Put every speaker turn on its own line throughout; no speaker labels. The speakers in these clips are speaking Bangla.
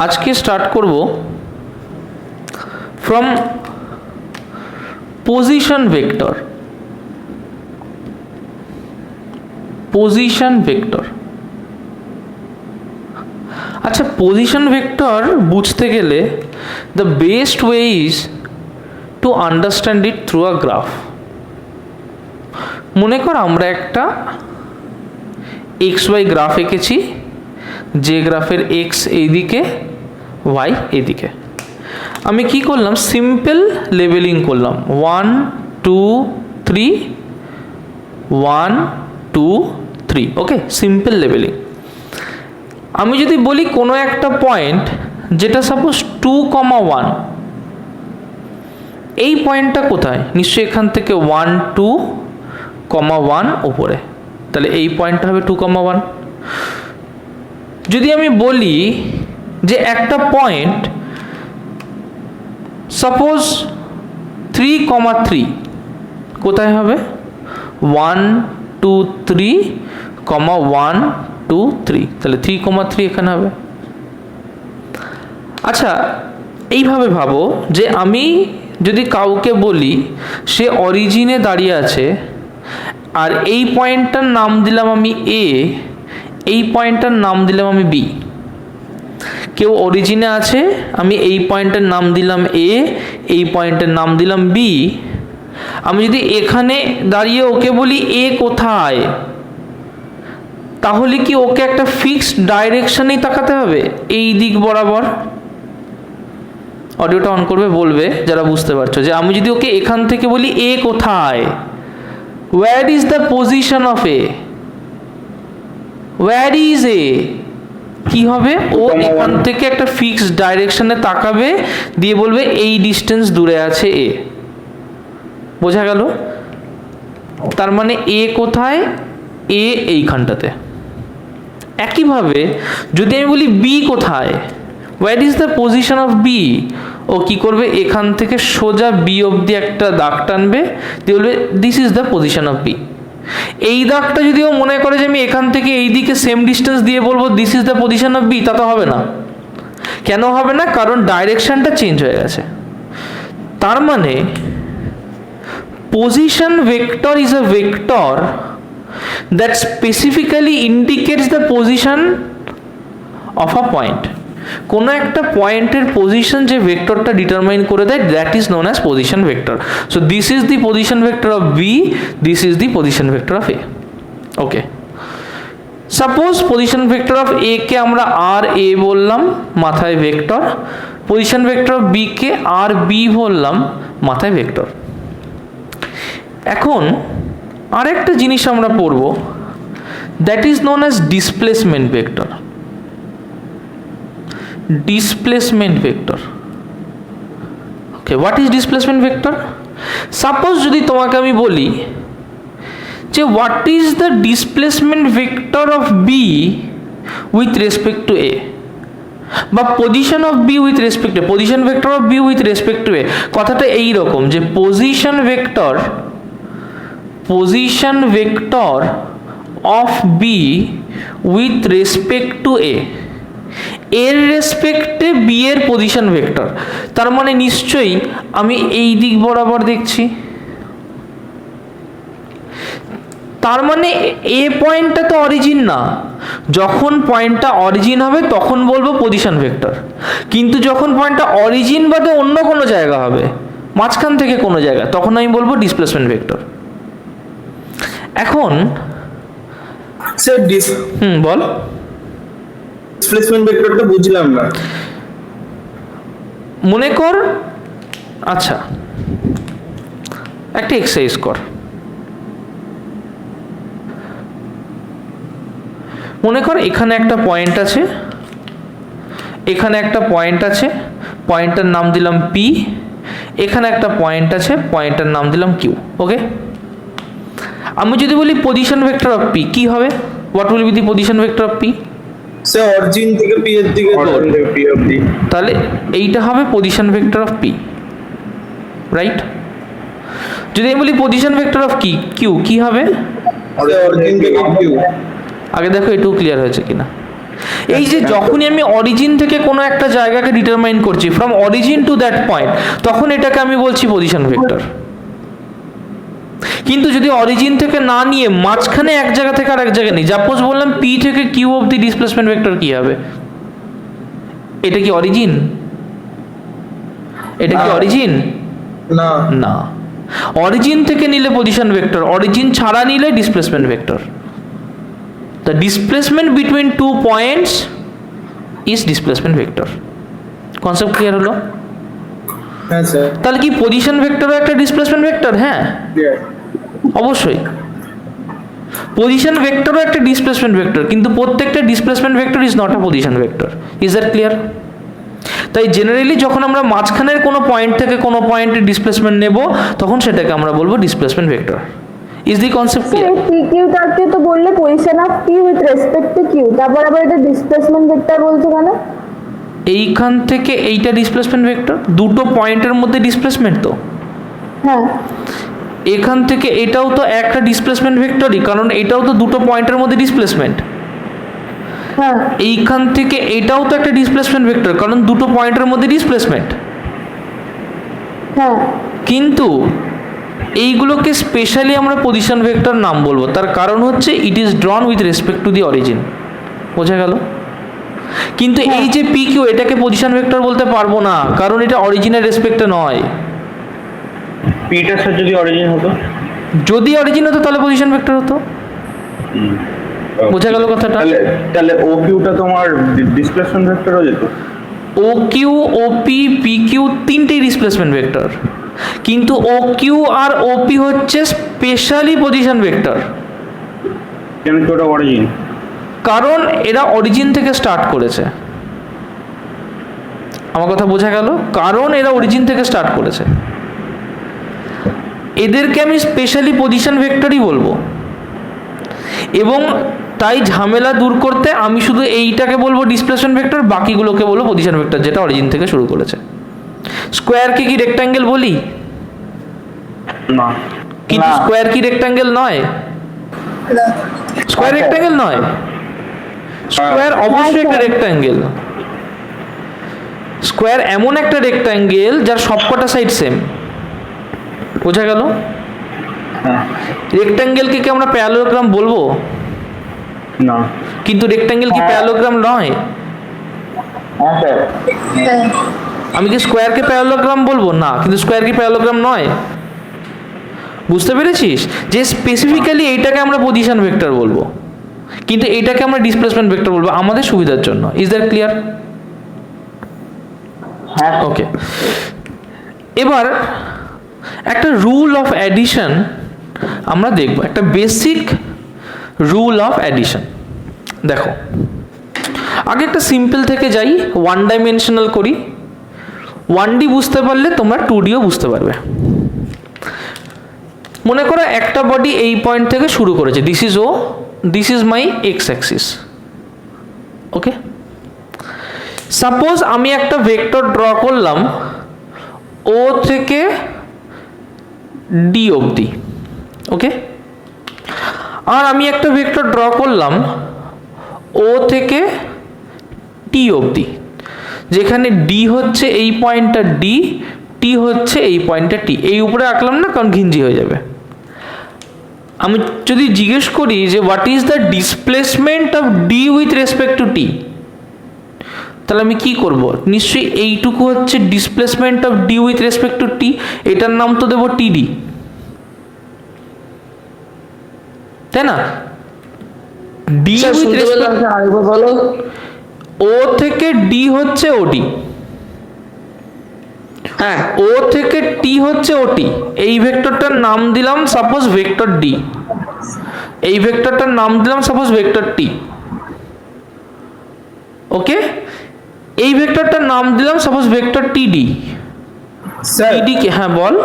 আজকে স্টার্ট করব from position vector. Position vector, আচ্ছা পজিশন ভেক্টর বুঝতে গেলে the best way is to understand it through a graph. মনে কর আমরা একটা এক্স ওয়াই গ্রাফ এঁকেছি, যে গ্রাফের এক্স এইদিকে ওয়াই এদিকে। আমি কি করলাম, সিম্পল লেবেলিং করলাম 1 2 3 1 2 3, ওকে, সিম্পল লেবেলিং। আমি যদি বলি কোনো একটা পয়েন্ট যেটা সাপোজ 2,1, এই পয়েন্টটা কোথায়? নিশ্চয়ই এখান থেকে 1 2,1 উপরে, তাহলে এই পয়েন্টটা হবে 2,1। যদি আমি বলি যে একটা পয়েন্ট সাপোজ 3,3, কোথায় হবে? 1 2 3, 1 2 3, তাহলে 3,3 এখানে হবে। আচ্ছা এইভাবে ভাবো যে আমি যদি কাউকে বলি সে অরিজিনে দাঁড়িয়ে আছে, আর এই পয়েন্টটার নাম দিলাম আমি এ, এই পয়েন্টটার নাম দিলাম আমি বি। কেউ অরিজিনে আছে, আমি এই পয়েন্টের নাম দিলাম এ, এই পয়েন্টের নাম দিলাম বি। আমি যদি এখানে দাঁড়িয়ে ওকে বলি এ কোথায়, তাহলে কি ওকে একটা ফিক্সড ডাইরেকশনেই তাকাতে হবে, এই দিক বরাবর? অডিওটা অন করবে, বলবে যারা বুঝতে পারছো, যে আমি যদি ওকে এখান থেকে বলি এ কোথায়, where is the position of a, where is a, কি হবে? ও এখান থেকে একটা ফিক্সড ডাইরেকশনে তাকাবে, দিয়ে বলবে এই ডিস্টেন্স দূরে আছে এ। বোঝা গেল? তার মানে এ কোথায়? এ এইখানটাতে। একইভাবে যদি আমি বলি বি কোথায়, where is the position of b, ও কি করবে? এখান থেকে সোজা বি অবধি একটা দাগ টানবে, দিয়ে বলবে this is the position of B. এই দাগটা যদি ও মনে করে যে আমি এখান থেকে এই দিকে সেম ডিস্টেন্স দিয়ে বলবো this is the position of B, তা তো হবে না। কেন হবে না? কারণ ডাইরেকশনটা চেঞ্জ হয়ে গেছে। তার মানে position vector is a vector that specifically indicates the position of a point. কোনো একটা পয়েন্টের পজিশন যে ভেক্টরটা ডিটারমাইন করে দেয়, that is known as position vector. So this is the position vector of B, this is the position vector of A. Okay, suppose position vector of A কে আমরা আর এ বললাম, মাথায় vector. Position vector of B কে আর বি বললাম, মাথায় ভেক্টর। এখন আরেকটা জিনিস আমরা পড়ব, that is known as displacement vector. Displacement vector, okay, what is displacement vector? Suppose যদি তোমাকে আমি বলি যে what is the displacement vector of B with respect to A, বা position of B with respect to A, position vector of B with respect to A. কথাটা এইরকম যে position vector of B with respect to A, এর রেসপেক্টে বি এর পজিশন ভেক্টর। তার মানে নিশ্চয়ই আমি এই দিক বরাবর দেখছি, তার মানে এ পয়েন্টটা তো অরিজিন না। যখন পয়েন্টটা অরিজিন হবে তখন বলবো পজিশন ভেক্টর, কিন্তু যখন পয়েন্টটা অরিজিন বাদে অন্য কোনো জায়গা হবে, মাঝখান থেকে কোনো জায়গা, তখন আমি বলবো ডিসপ্লেসমেন্ট ভেক্টর। এখন
স্যার
বল।
ডিসপ্লেসমেন্ট ভেক্টরটা বুঝলাম না।
মনে কর, আচ্ছা একটা এক্সারসাইজ কর। মনে কর এখানে একটা পয়েন্ট আছে, এখানে একটা পয়েন্ট আছে, পয়েন্টটার নাম দিলাম পি। এখানে একটা পয়েন্ট আছে, পয়েন্টটার নাম দিলাম কিউ। ওকে, আমি যদি বলি পজিশন ভেক্টর অফ পি, কি হবে? What will be the position vector of P?
Sir origin থেকে পি এর দিকে, পি অবধি।
তাহলে এইটা হবে position vector of P, right? যদি আমি বলি পজিশন ভেক্টর অফ কিউ, কি হবে?
অরিজিন থেকে কিউ।
আগে দেখো এটুকু ক্লিয়ার হয়েছে কিনা। এই যে যখনই আমি অরিজিন থেকে কোনো একটা জায়গাকে ডিটারমাইন করছি from origin to that point, তখন এটাকে আমি বলছি পজিশন ভেক্টর। কিন্তু যদি অরিজিন থেকে না নিয়ে মাঝখানে এক জায়গা থেকে আর এক জায়গায় নিই, সাপোজ বললাম পি থেকে কিউ অবধি ডিসপ্লেসমেন্ট ভেক্টর কি হবে? এটা কি অরিজিন? এটা কি অরিজিন?
না
না। অরিজিন থেকে নিলে পজিশন ভেক্টর, অরিজিন ছাড়া নিলে displacement vector. The displacement between two points is displacement vector. Concept clear হলো?
হ্যাঁ স্যার।
তাহলে কি পজিশন ভেক্টরও একটা ডিসপ্লেসমেন্ট ভেক্টর? হ্যাঁ, অবশ্যই। পজিশন ভেক্টরও একটা ডিসপ্লেসমেন্ট ভেক্টর, কিন্তু প্রত্যেকটা displacement vector is not a position vector. Is that clear? তাই জেনারেলি যখন আমরা মাঝখানের কোনো পয়েন্ট থেকে কোনো পয়েন্টের ডিসপ্লেসমেন্ট নেব, তখন সেটাকে আমরা বলবো displacement vector. Is the concept clear?
P Q টাকে তো বললে position of P with respect to Q, তারপর আবার এটা ডিসপ্লেসমেন্ট ভেক্টর বলছো কেন?
এইখান থেকে এইটা ডিসপ্লেসমেন্ট ভেক্টর, দুটো পয়েন্টের মধ্যে ডিসপ্লেসমেন্ট তো।
হ্যাঁ,
এখান থেকে এটাও তো একটা ডিসপ্লেসমেন্ট ভেক্টরই, কারণ এটাও তো দুটো পয়েন্টের মধ্যে ডিসপ্লেসমেন্ট।
হ্যাঁ,
এইখান থেকে এটাও তো একটা ডিসপ্লেসমেন্ট ভেক্টর, কারণ দুটো পয়েন্টের মধ্যে ডিসপ্লেসমেন্ট।
হ্যাঁ,
কিন্তু এইগুলোকে স্পেশালি আমরা পজিশন ভেক্টর নাম বলবো, তার কারণ হচ্ছে it is drawn with respect to the origin. বোঝা গেল? কিন্তু এই যে পি কিউ, এটাকে পজিশন ভেক্টর বলতে পারবো না, কারণ এটা অরিজিনের রেসপেক্টে নয়।
পিটার স্যার যদি অরিজিন হতো,
যদি অরিজিন হতো তাহলে পজিশন ভেক্টর হতো। বোঝা গেল কথাটা?
তাহলে ও কিউটা তোমার ডিসপ্লেসমেন্ট ভেক্টর হয়ে যেত।
O Q, O P, P Q তিনটেই ডিসপ্লেসমেন্ট ভেক্টর, কিন্তু ও কিউ আর ও পি হচ্ছে স্পেশালি পজিশন ভেক্টর,
কেন কি ওটা অরিজিন?
কারণ এরা অরিজিন থেকে স্টার্ট করেছে। আমার কথা বোঝা গেল? কারণ এরা অরিজিন থেকে স্টার্ট করেছে, এদেরকে আমি স্পেশালি পজিশন ভেক্টরই বলবো। এবং তাই ঝামেলা দূর করতে আমি শুধু এইটাকে বলবো ডিসপ্লেসমেন্ট ভেক্টর, বাকিগুলোকে বলবো পজিশন ভেক্টর, যেটা অরিজিন থেকে শুরু করেছে। স্কোয়ারকে কি রেক্ট্যাঙ্গেল বলি?
না,
কিন্তু
না।
স্কোয়ার কি রেক্ট্যাঙ্গেল নয়? স্কোয়ার রেক্ট্যাঙ্গেল নয়। স্কোয়ার অবশ্যই একটা রেক্ট্যাঙ্গেল। স্কোয়ার এমন একটা রেক্ট্যাঙ্গেল যার সবকটা সাইড সেম। বোঝা গেল? রেক্ট্যাঙ্গেলকে কি আমরা প্যারালোগ্রাম বলবো?
না।
কিন্তু রেক্ট্যাঙ্গেল কি প্যারালোগ্রাম নয়?
হ্যাঁ স্যার।
আমি কি স্কোয়ারকে প্যারালোগ্রাম বলবো? না। কিন্তু স্কোয়ার কি প্যারালোগ্রাম নয়? বুঝতে পেরেছিস যে স্পেসিফিক্যালি এইটাকে আমরা পজিশন ভেক্টর বলবো, কিন্তু এইটাকে আমরা ডিসপ্লেসমেন্ট ভেক্টর বলবো আমাদের সুবিধার জন্য। Is that clear?
হ্যাঁ।
ওকে, এবার একটা রুল অফ অ্যাডিশন আমরা দেখব, একটা বেসিক রুল অফ অ্যাডিশন। দেখো, আগে একটা সিম্পল থেকে যাই, ওয়ান ডাইমেনশনাল করি। 1D বুঝতে পারলে তোমরা 2Dও বুঝতে পারবে। মনে করো একটা বডি এই পয়েন্ট থেকে শুরু করেছে, this is O, this is my X axis. Okay, suppose আমি একটা ভেক্টর ড্র করলাম ও থেকে ডি অবধি। ওকে, আর আমি একটা ভেক্টর ড্র করলাম ও থেকে টি অবধি, যেখানে ডি হচ্ছে এই পয়েন্টটা ডি, টি হচ্ছে এই পয়েন্টটা টি। এই উপরে আঁকলাম না, কারণ ঘিঞ্জি হয়ে যাবে। আমি যদি জিজ্ঞেস করি যে what is the displacement of D with respect to T, তাহলে আমি কি করব? নিশ্চয়ই এইটুকু হচ্ছে displacement of D with respect to T, এটার নাম তো দেবো টিডি, তাই না? ডি উইথ রেসপেক্ট ও থেকে ডি হচ্ছে ওডি, হ্যাঁ, ও থেকে টি হচ্ছে ওটি। এই ভেক্টরটার নাম দিলাম সাপোজ ভেক্টর ডি, এই ভেক্টরটার নাম দিলাম সাপোজ ভেক্টর টি। ওকে, এই ভেক্টরটার নাম দিলাম সাপোজ ভেক্টর টিডি।
স্যার
টিডি কে, হ্যাঁ বল।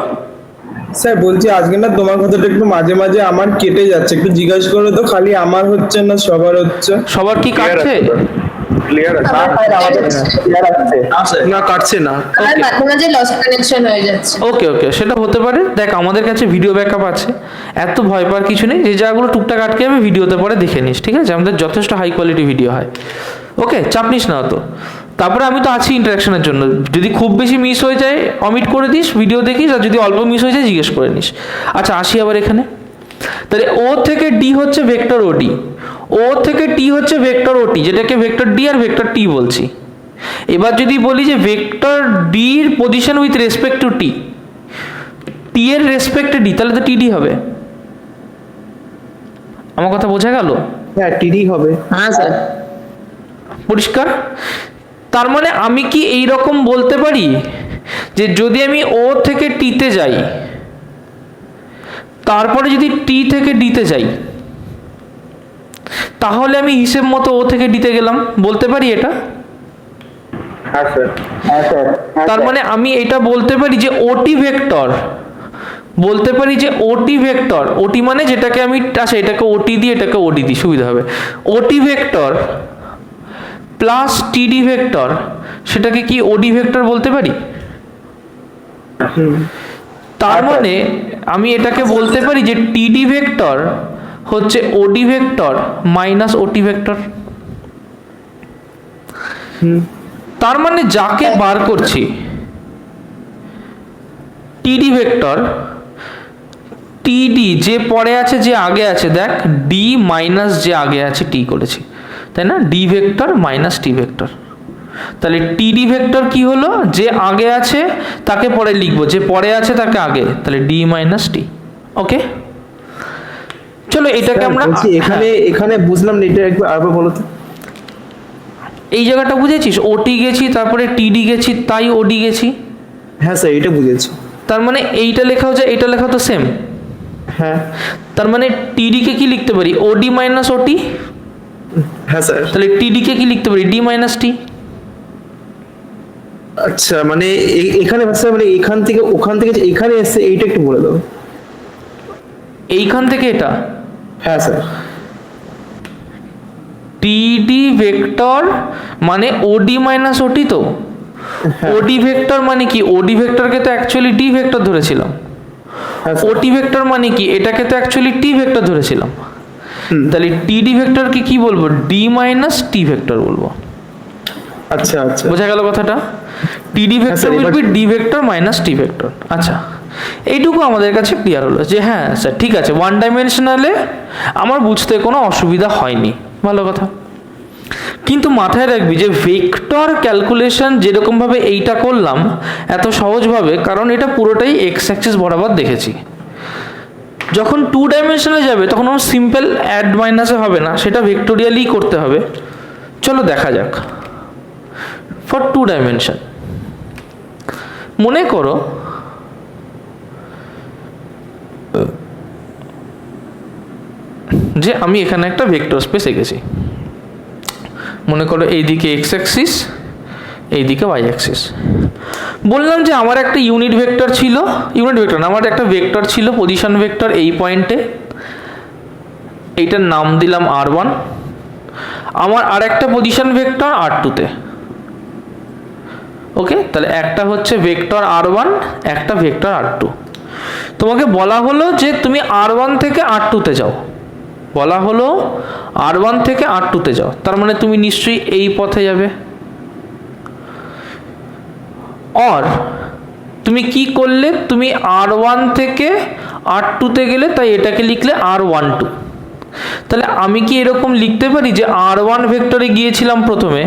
স্যার বলছি আজকে না তোমার কথাটা একটু মাঝে মাঝে আমার কেটে যাচ্ছে, একটু জিজ্ঞাসা করো তো, খালি আমার হচ্ছে না সবার হচ্ছে?
সবার কি কাটছে?
ক্লিয়ার আছে?
না কাটছে না।
আর মাঝে মাঝে লস কানেকশন হয়ে যাচ্ছে।
ওকে ওকে, সেটা হতে পারে। দেখ, আমাদের কাছে ভিডিও ব্যাকআপ আছে, এত ভয় পাওয়ার কিছু নেই। যে জায়গাগুলো টুকটাক আটকে যাবে ভিডিওতে পরে দেখে নিস, ঠিক আছে? আমাদের যথেষ্ট হাই কোয়ালিটি ভিডিও হয়। ওকে, চাপ নিস না অত। তারপরে আমি তো আছি ইন্টারাকশনের জন্য, যদি খুব বেশি মিস হয়ে যায় অমিট করে দিস, ভিডিও দেখিস, আর যদি অল্প মিস হয়ে যায় জিজ্ঞেস করে নিস। আচ্ছা, আসি আবার এখানে। তাহলে ও থেকে ডি হচ্ছে ভেক্টর ওডি, ও থেকে টি হচ্ছে ভেক্টর ওটি, যেটাকে ভেক্টর ডি আর ভেক্টর টি বলছি। এবার যদি বলি যে ভেক্টর ডির পজিশন উইথ রেসপেক্ট টু টি, টি এর রেসপেক্টে ডি, তাহলে তো টিডি হবে। আমার কথা বোঝা গেল?
হ্যাঁ, টিডি হবে।
হ্যাঁ স্যার।
পরিষ্কার? তার মানে আমি কি এই রকম বলতে পারি যে যদি আমি ও থেকে টিতে যাই, তারপরে যদি টি থেকে ডিতে যাই, তাহলে আমি হিসেব মতো ও থেকে ডিতে গেলাম, বলতে পারি এটা?
হ্যাঁ স্যার।
তার মানে আমি এটা বলতে পারি যে ওটি ভেক্টর, বলতে পারি যে ওটি ভেক্টর, ওটি মানে যেটাকে আমি, আচ্ছা এটাকে ওটি দিই, এটাকে ওডি দিই, সুবিধা হবে। ওটি ভেক্টর প্লাস টিডি ভেক্টর, সেটাকে কি ওডি ভেক্টর বলতে পারি? তার মানে আমি এটাকে বলতে পারি যে টিডি ভেক্টর হচ্ছে ওডি ভেক্টর মাইনাস ওটি ভেক্টর। তার মানে যাকে বার করছি টিডি ভেক্টর, টিডি যে পরে আছে যে আগে আছে, দেখ ডি মাইনাস যে আগে আছে টি করেছি, তাই না? ডি ভেক্টর মাইনাস টি ভেক্টর। তাহলে টিডি ভেক্টর কি হলো, যে আগে আছে তাকে পরে লিখবো, যে পরে আছে তাকে আগে, তাহলে ডি মাইনাস টি। ওকে, চলো এটাকে আমরা
এখানে বুঝলাম না, এটা একবার আরেকবার বলো তো।
এই জায়গাটা বুঝেছিস, ওটি গেছি তারপরে টিডি গেছি তাই ওডি গেছি।
হ্যাঁ স্যার, এটা বুঝেছি।
তার মানে এইটা লেখাও যায়, এটা লেখা তো সেম।
হ্যাঁ।
তার মানে টিডি কে কি লিখতে পারি, ওডি মাইনাস ওটি।
হ্যাঁ স্যার।
তাহলে টিডি কে কি লিখতে পারি, ডি মাইনাস টি।
আচ্ছা, মানে এখানে স্যার, মানে এখান থেকে ওখান থেকে যে এখানে এসে এইটা একটু বলে দাও।
এইখান থেকে এটা,
হ্যাঁ স্যার।
টিডি ভেক্টর মানে ওডি মাইনাস ওটি, তো ওডি ভেক্টর মানে কি, ওডি ভেক্টরকে তো অ্যাকচুয়ালি ডি ভেক্টর ধরেছিলাম, ওটি ভেক্টর মানে কি, এটাকে তো অ্যাকচুয়ালি টি ভেক্টর ধরেছিলাম। তাহলে টিডি ভেক্টরকে কি বলবো, ডি মাইনাস টি ভেক্টর বলবো।
আচ্ছা আচ্ছা,
বোঝা গেল কথাটা? টিডি vector will be D vector minus T vector. আচ্ছা, এইটুকু আমাদের কাছে ক্লিয়ার হলো যে হ্যাঁ স্যার ঠিক আছে, ওয়ান ডাইমেনশনালে আমার বুঝতে কোনো অসুবিধা হয়নি, ভালো কথা। কিন্তু মাথায় রাখবি যে ভেক্টর ক্যালকুলেশন যেরকমভাবে এইটা করলাম এত সহজভাবে, কারণ এটা পুরোটাই এক্স অ্যাক্সিস বরাবর দেখেছি। যখন টু ডাইমেনশনে যাবে তখন আমার সিম্পল অ্যাড মাইনাসে হবে না, সেটা ভেক্টোরিয়ালি করতে হবে। চলো দেখা যাক। ফর টু ডাইমেনশন মনে করো যে আমি এখানে একটা ভেক্টর স্পেস এঁকেছি, মনে করো এইদিকে এক্স অ্যাক্সিস, এইদিকে ওয়াই অ্যাক্সিস। বললাম যে আমার একটা ইউনিট ভেক্টর ছিল, ইউনিট ভেক্টর না, আমার একটা ভেক্টর ছিল পজিশন ভেক্টর এই পয়েন্টে, এইটার নাম দিলাম r1। আমার আর একটা পজিশন ভেক্টর r2-তে। ওকে, তাহলে একটা হচ্ছে ভেক্টর r1, একটা ভেক্টর r2। তোমাকে বলা হলো যে তুমি r1 থেকে r2-তে যাও, বলা হলো r1 থেকে r2-তে যাও, তার মানে তুমি নিশ্চয়ই এই পথে যাবে। আর তুমি কি করলে, তুমি r1 থেকে r2-তে গেলে, তাই এটাকে লিখলে r12। তাহলে আমি কি এরকম লিখতে পারি যে r1 ভেক্টরে গিয়েছিলাম প্রথমে,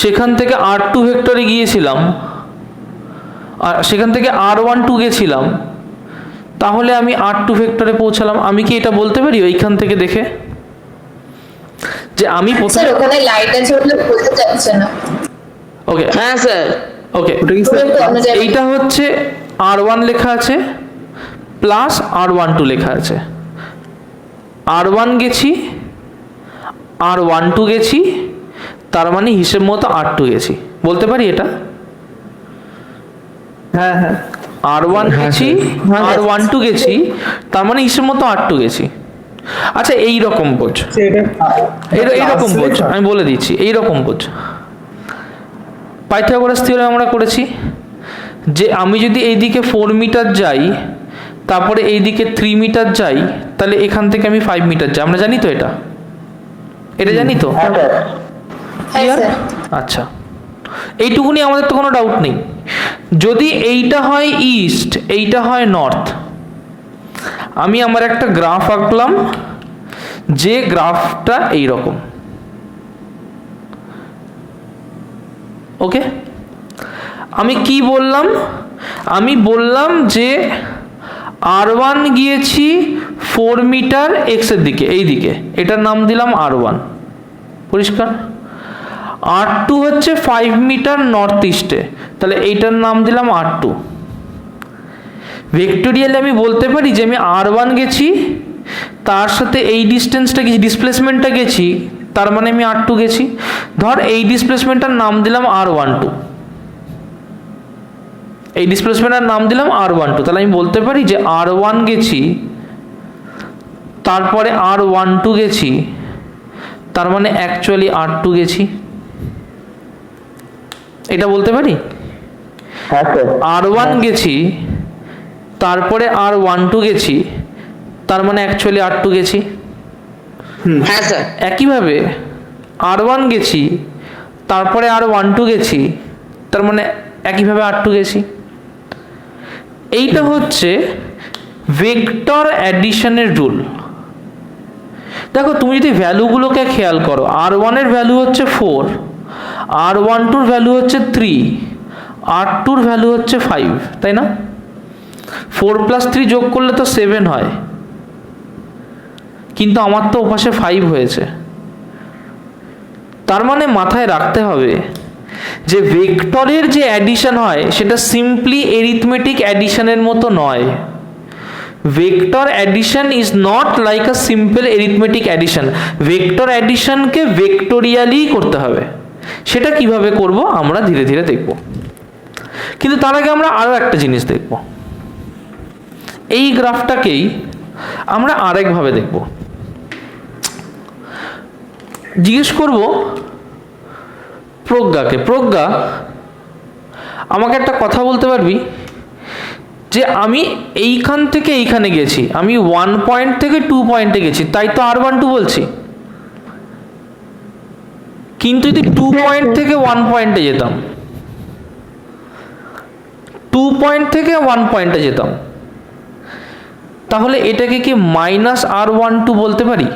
সেখান থেকে r2 ভেক্টরে গিয়েছিলাম, আর সেখান থেকে r12 গেছিলাম, তাহলে আমি r2 ভেক্টরে পৌঁছালাম। আমি কি এটা বলতে পারি ওইখান থেকে দেখে যে আমি
স্যার ওখানে লাইট আছে বলে বোঝা যাচ্ছে না।
ওকে,
হ্যাঁ স্যার।
ওকে, এইটা হচ্ছে r1 লেখা আছে প্লাস r12 লেখা আছে। r1 গেছি, r12 গেছি, তার মানে হিসেব মতো r2 গেছি, বলতে পারি এটা?
হ্যাঁ হ্যাঁ,
r1 গেছি, r12 গেছি, তার মানে হিসেব মতো r2 গেছি। আচ্ছা, এইরকম বোঝ, এইরকম বোঝ, আমি বলে দিচ্ছি, এইরকম বোঝ। পাইথাগোরাস থিওরেম আমরা করেছি যে আমি যদি এইদিকে 4 মিটার যাই, তারপরে এইদিকে 3 মিটার যাই, তাহলে এখান থেকে আমি 5 মিটার যাই। আমরা জানি তো এটা, এটা জানি তো।
হ্যাঁ
ক্লিয়ার?
স্যার।
আচ্ছা, এইটুকুনি আমাদের তো কোনো ডাউট নেই। যদি এইটা হয় ইস্ট, এইটা হয় নর্থ, আমি আমার একটা গ্রাফ আঁকলাম, যে গ্রাফটা এইরকম। ওকে, আমি কি বললাম? আমি বললাম যে R1 গিয়েছি 4 মিটার এক্সের দিকে, এই দিকে, এটার নাম দিলাম R1, পরিষ্কার। R2 হচ্ছে 5 মিটার নর্থ ইস্টে, তাহলে এইটার নাম দিলাম R2। ভেক্টোরিয়ালে আমি বলতে পারি যে আমি R1 গেছি, তার সাথে এই ডিস্টেন্সটা গেছি, ডিসপ্লেসমেন্টটা গেছি, তার মানে আমি R2 গেছি। ধর এই ডিসপ্লেসমেন্টটার নাম দিলাম R12, এই ডিসপ্লেসমেন্টের নাম দিলাম R12, তাহলে আমি বলতে পারি যে R1 গেছি, তারপরে R12 গেছি, তার মানে অ্যাকচুয়ালি R2 গেছি, এটা বলতে পারি।
হ্যাঁ স্যার।
R1 গেছি, তারপরে R12 গেছি, তার মানে অ্যাকচুয়ালি R2 গেছি।
হ্যাঁ স্যার।
একইভাবে R1 গেছি, তারপরে R12 গেছি, তার মানে একইভাবে R2 গেছি। এইটা হচ্ছে ভেক্টর অ্যাডিশনের রুল। দেখো, তুমি যদি ভ্যালুগুলোকে খেয়াল করো, R1 এর ভ্যালু হচ্ছে 4, R12 এর ভ্যালু হচ্ছে 3, R2 এর ভ্যালু হচ্ছে 5, তাই না? 4 + 3 যোগ করলে তো 7 হয়, কিন্তু আমার তো ওপাশে 5 হয়েছে। তার মানে মাথায় রাখতে হবে যে ভেক্টরের যে অ্যাডিশন হয় সেটা সিম্পলি এরিথমেটিক অ্যাডিশনের মতো নয়। Vector addition is not like a simple arithmetic addition. Vector অ্যাডিশনকে ভেক্টোরিয়ালি করতে হবে। সেটা কিভাবে করব আমরা ধীরে ধীরে দেখব, কিন্তু তার আগে আমরা আরো একটা জিনিস দেখব। এই গ্রাফটাকেই আমরা আরেকভাবে দেখব। জিজ্ঞেস করব প্রজ্ঞাকে, প্রজ্ঞা আমাকে একটা কথা বলতে পারবি যে আমি এইখান থেকে এইখানে গেছি, আমি 1 পয়েন্ট থেকে 2 পয়েন্টে গেছি, তাই তো R12 বলছি। কিন্তু যদি 2 পয়েন্ট থেকে 1 পয়েন্টে যেতাম, 2 পয়েন্ট থেকে 1 পয়েন্টে যেতাম, তাহলে এটাকে কি -R12 বলতে পারি?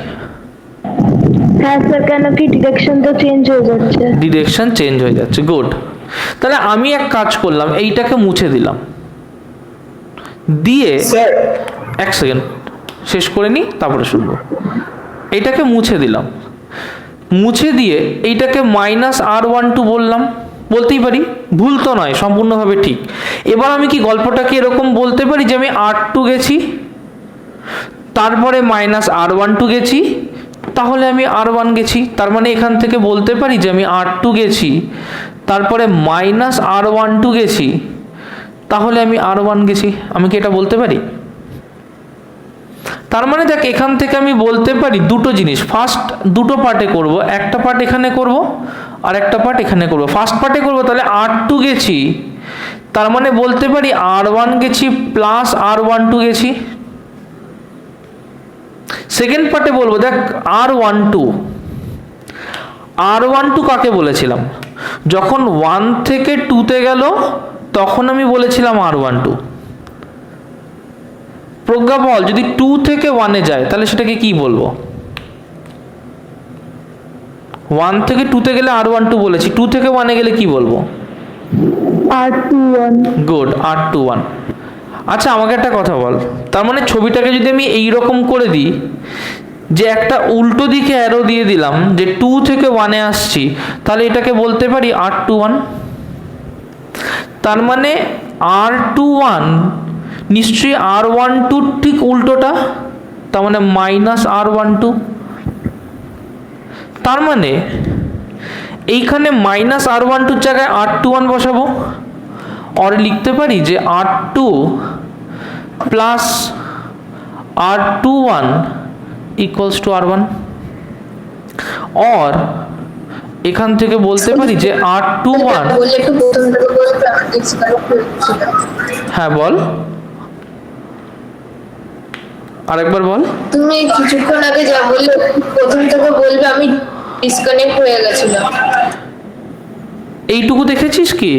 হ্যাঁ স্যার, কেন কি ডিরেকশন তো চেঞ্জ হয়ে যাচ্ছে।
ডিরেকশন চেঞ্জ হয়ে যাচ্ছে, গুড। তাহলে আমি এক কাজ করলাম, এইটাকে মুছে দিলাম, দিয়ে
স্যার,
এক সেকেন্ড শেষ করে নিই, তারপরে শুনবো। এটাকে মুছে দিলাম, মুছে দিয়ে এইটাকে -R12 বললাম, বলতেই পারি, ভুল তো নয়, সম্পূর্ণভাবে ঠিক। এবার আমি কি গল্পটাকে এরকম বলতে পারি যে আমি R2 গেছি, তারপরে -R12 গেছি, তাহলে আমি R1 গেছি। তার মানে এখান থেকে বলতে পারি যে আমি R2 গেছি, তারপরে -R12 গেছি, তাহলে আমি R1 গেছি। আমি কি এটা বলতে পারি? তার মানে দেখ, এখান থেকে আমি বলতে পারি দুটো জিনিস। ফার্স্ট দুটো পার্টে করব, একটা পার্ট এখানে করব আর একটা পার্ট এখানে করব। ফার্স্ট পার্টে করব, তাহলে R2 গেছি, তার মানে বলতে পারি R1 গেছি প্লাস R12 গেছি। সেকেন্ড পার্টে বলবো, দেখ R12 কাকে বলেছিলাম? যখন 1 থেকে 2 তে গেল তখন আমি বলেছিলাম R12। প্রজ্ঞা বল, যদি 2 থেকে 1 এ যায় তাহলে সেটাকে কি বলবো? 1 থেকে 2 তে গেলে R12 বলেছি, 2 থেকে 1 এ গেলে কি বলবো?
R21।
Good, R21। আচ্ছা, আমাকে একটা কথা বল, তার মানে ছবিটাকে যদি আমি এইরকম করে দিই যে একটা উল্টো দিকে অ্যারো দিয়ে দিলাম যে 2 থেকে 1 এ আসছি, তাহলে এটাকে বলতে পারি R21। তার মানে R21 নিশ্চয়ই R12 ঠিক উল্টোটা, তার মানে -R12। তার মানে এইখানে -R12 জায়গায় R21 বসাবো, और লিখতে পারি যে R2 plus R21 equals to R1। और এখান থেকে বলতে পারি যে R21,
বললে একটু প্রথম থেকে বলতে প্র্যাকটিস করো খুব।
হ্যাঁ বল, আরেকবার বল।
তুমি কিছুক্ষণ আগে যা বললে প্রথম থেকে বলবে, আমি ডিসকানেক্ট হয়ে গেছিল।
এইটুকু দেখেছিস কি?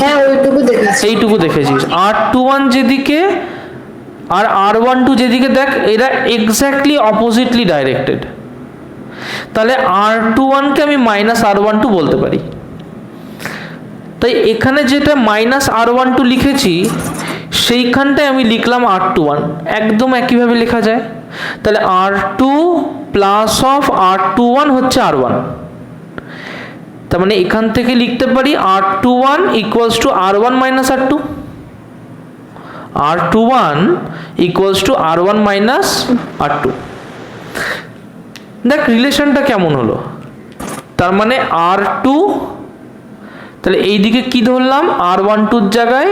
হ্যাঁ ওইটুকু দেখেছি।
এইটুকু দেখেছিস। R21 যেদিকে আর R12 যেদিকে, দেখ এরা এক্স্যাক্টলি অপোজিটলি ডাইরেক্টেড। তাহলে R21 কে আমি -R12 বলতে পারি। তাই এখানে যেটা -R12 লিখেছি সেইখানটায় আমি লিখলাম R21, একদম একইভাবে লেখা যায়। তাহলে R2 প্লাস অফ R21 হচ্ছে R1। তার মানে এখান থেকে লিখতে পারি R21 equals to R1 minus R2, R21 equals to R1 minus R2। দেখ রিলেশনটা কেমন হলো। তার মানে R2, তাহলে এইদিকে কি ধরলাম R12 জায়গায়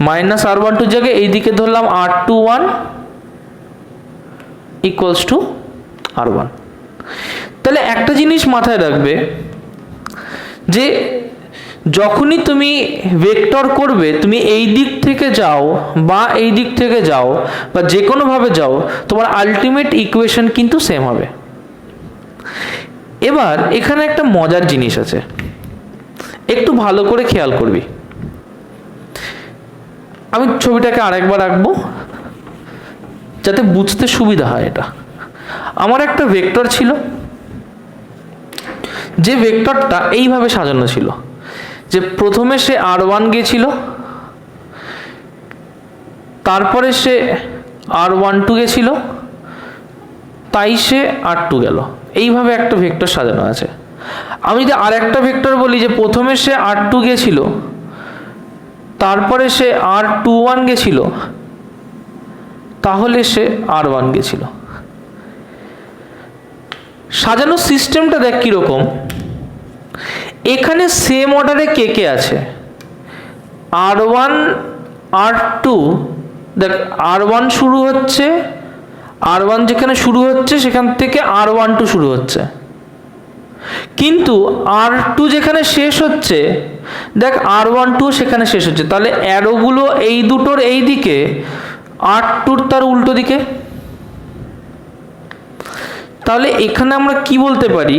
মাইনাস R12 জায়গায় এইদিকে ধরলাম R21 ইকুয়ালস টু R1। তাহলে একটা জিনিস মাথায় রাখবে যে যখনই তুমি ভেক্টর করবে, তুমি এই দিক থেকে যাও বা এই দিক থেকে যাও বা যে কোনোভাবে যাও, তোমার আলটিমেট ইকুয়েশন কিন্তু সেম হবে। এবার এখানে একটা মজার জিনিস আছে, একটু ভালো করে খেয়াল করবি। আমি ছবিটাকে আরেকবার আঁকবো যাতে বুঝতে সুবিধা হয়। এটা আমার একটা ভেক্টর ছিল, যে ভেক্টরটা এইভাবে সাজানো ছিল যে প্রথমে সে R1 গেছিল, তারপরে সে R12 গেছিল, তাই সে R2 গেল। এইভাবে একটা ভেক্টর সাজানো আছে। আমি যদি আর একটা ভেক্টর বলি যে প্রথমে সে R2 গেছিল, তারপরে সে R21 গেছিল, তাহলে সে R1 গেছিল। সাজানোর সিস্টেমটা দেখ কিরকম। এখানে সেম অর্ডারে কে কে আছে, R1 R2, দেখ R1 শুরু হচ্ছে, R1 যেখানে শুরু হচ্ছে সেখান থেকে R12 শুরু হচ্ছে, কিন্তু R2 যেখানে শেষ হচ্ছে দেখ R12 সেখানে শেষ হচ্ছে। তাহলে অ্যারোগুলো এই দুটোর এই দিকে, R2 তার উল্টো দিকে। তাহলে এখানে আমরা কি বলতে পারি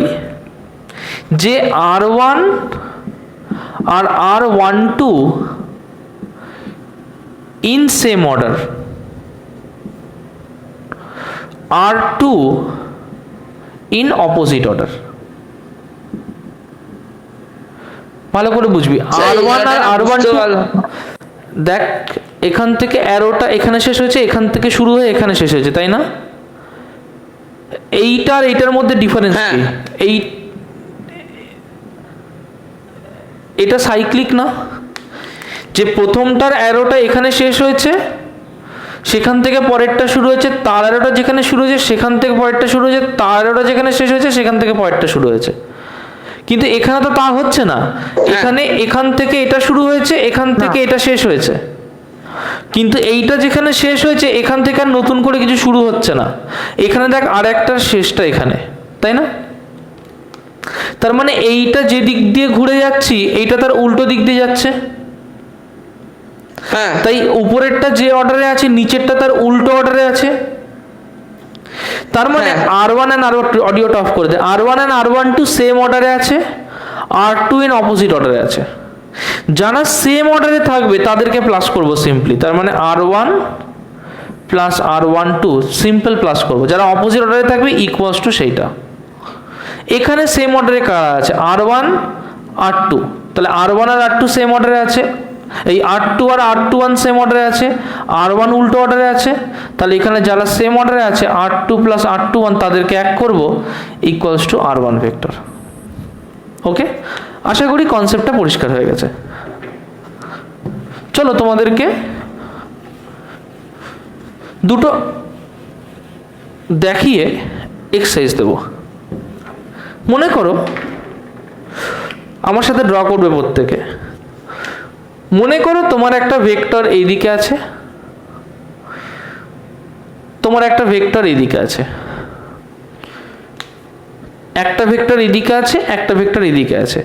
যে R1 আর R12 in same order, R2 in opposite order. ভালো করে বুঝবি। R1 আর R12, দেখ এখান থেকে অ্যারোটা এখানে শেষ হয়েছে, এখান থেকে শুরু হয়ে এখানে শেষ হয়েছে, তাই না? এইটার এইটার মধ্যে ডিফারেন্স কি? এটা সাইক্লিক না, যে প্রথমটার অ্যারোটা এখানে শেষ হয়েছে, সেখান থেকে পরেরটা শুরু হয়েছে, তার অ্যারোটা যেখানে শুরু হয়েছে সেখান থেকে পরেরটা শুরু হয়েছে, তার অ্যারোটা যেখানে শেষ হয়েছে সেখান থেকে পরেরটা শুরু হয়েছে। কিন্তু এখানে তো তা হচ্ছে না, এখানে এখান থেকে এটা শুরু হয়েছে, এখান থেকে এটা শেষ হয়েছে, কিন্তু এইটা যেখানে শেষ হয়েছে এখান থেকে আর নতুন করে কিছু শুরু হচ্ছে না। এখানে দেখ আর একটার শেষটা এখানে, তাই না? তার মানে এইটা যে দিক দিয়ে ঘুরে যাচ্ছি এইটা তার উল্টো দিক দিয়ে যাচ্ছে। তাই উপরেরটা যে অর্ডারে আছে নিচেরটা তার উল্টো অর্ডারে আছে। তার মানে R1 and R2, অডিওটা অফ করে দে, R1 and R12 সেম অর্ডারে আছে, R2 ইন অপোজিট অর্ডারে আছে। যারা সেম অর্ডারে থাকবে তাদেরকে প্লাস করব সিম্পলি। তার মানে R1 plus R12 simple plus করব। যারা অপোজিট অর্ডারে থাকবে ইকুয়ালস টু সেইটা। এখানে সেম অর্ডারে কারা আছে, R1 R2, তাহলে R1 আর R2 সেম অর্ডারে আছে, এই R2 আর R21 সেম অর্ডারে আছে, R1 উল্টো অর্ডারে আছে। তাহলে এখানে যারা সেম অর্ডারে আছে R2 প্লাস R21 তাদেরকে এক করব ইকুয়ালস টু R1 ভেক্টর। ওকে, আশা করি কনসেপ্টটা পরিষ্কার হয়ে গেছে। চলো তোমাদেরকে দুটো দেখিয়ে এক্সারসাইজ দেব। মনে করো আমার সাথে ড্র করবে প্রত্যেকে। মনে করো তোমার একটা ভেক্টর এইদিকে আছে, তোমার একটা ভেক্টর এইদিকে আছে, একটা ভেক্টর এদিকে আছে, একটা ভেক্টর এদিকে আছে।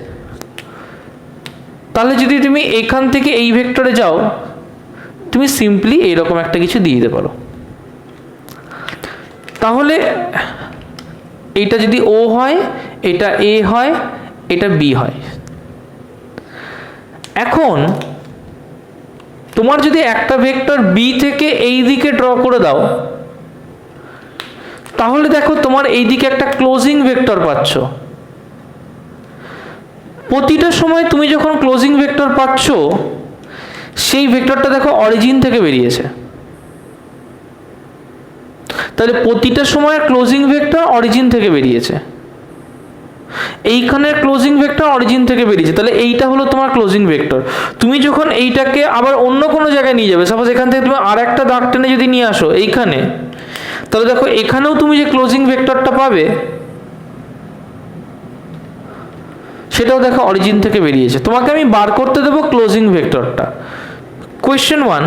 তাহলে যদি তুমি এখান থেকে এই ভেক্টরে যাও, তুমি সিম্পলি এইরকম একটা কিছু দিয়ে দিতে পারো। তাহলে এটা যদি ও হয়, এটা এ হয়, এটা বি হয়। এখন তোমার যদি একটা ভেক্টর বি থেকে এই দিকে ড্র করে দাও, তাহলে দেখো তোমার এই দিকে একটা ক্লোজিং ভেক্টর পাচ্ছ। প্রতিটা সময় তুমি যখন ক্লোজিং ভেক্টর পাচ্ছ, সেই ভেক্টরটা দেখো অরিজিন থেকে বেরিয়েছে। তাহলে প্রতিটা সময় ক্লোজিং ভেক্টর অরিজিন থেকে বেরিয়েছে। এইখানে ক্লোজিং ভেক্টর অরিজিন থেকে বেরিয়েছে, তাহলে এইটা হলো তোমার ক্লোজিং ভেক্টর। তুমি যখন এইটাকে আবার অন্য কোনো জায়গায় নিয়ে যাবে, সাপোজ এখান থেকে তুমি আর একটা দাগ টেনে যদি নিয়ে আসো এইখানে, তাহলে দেখো এখানেও তুমি যে ক্লোজিং ভেক্টরটা পাবে সেটাও দেখো অরিজিন থেকে বেরিয়েছে। তোমাকে আমি বার করতে দেবো ক্লোজিং ভেক্টরটা। কোয়েশ্চেন 1,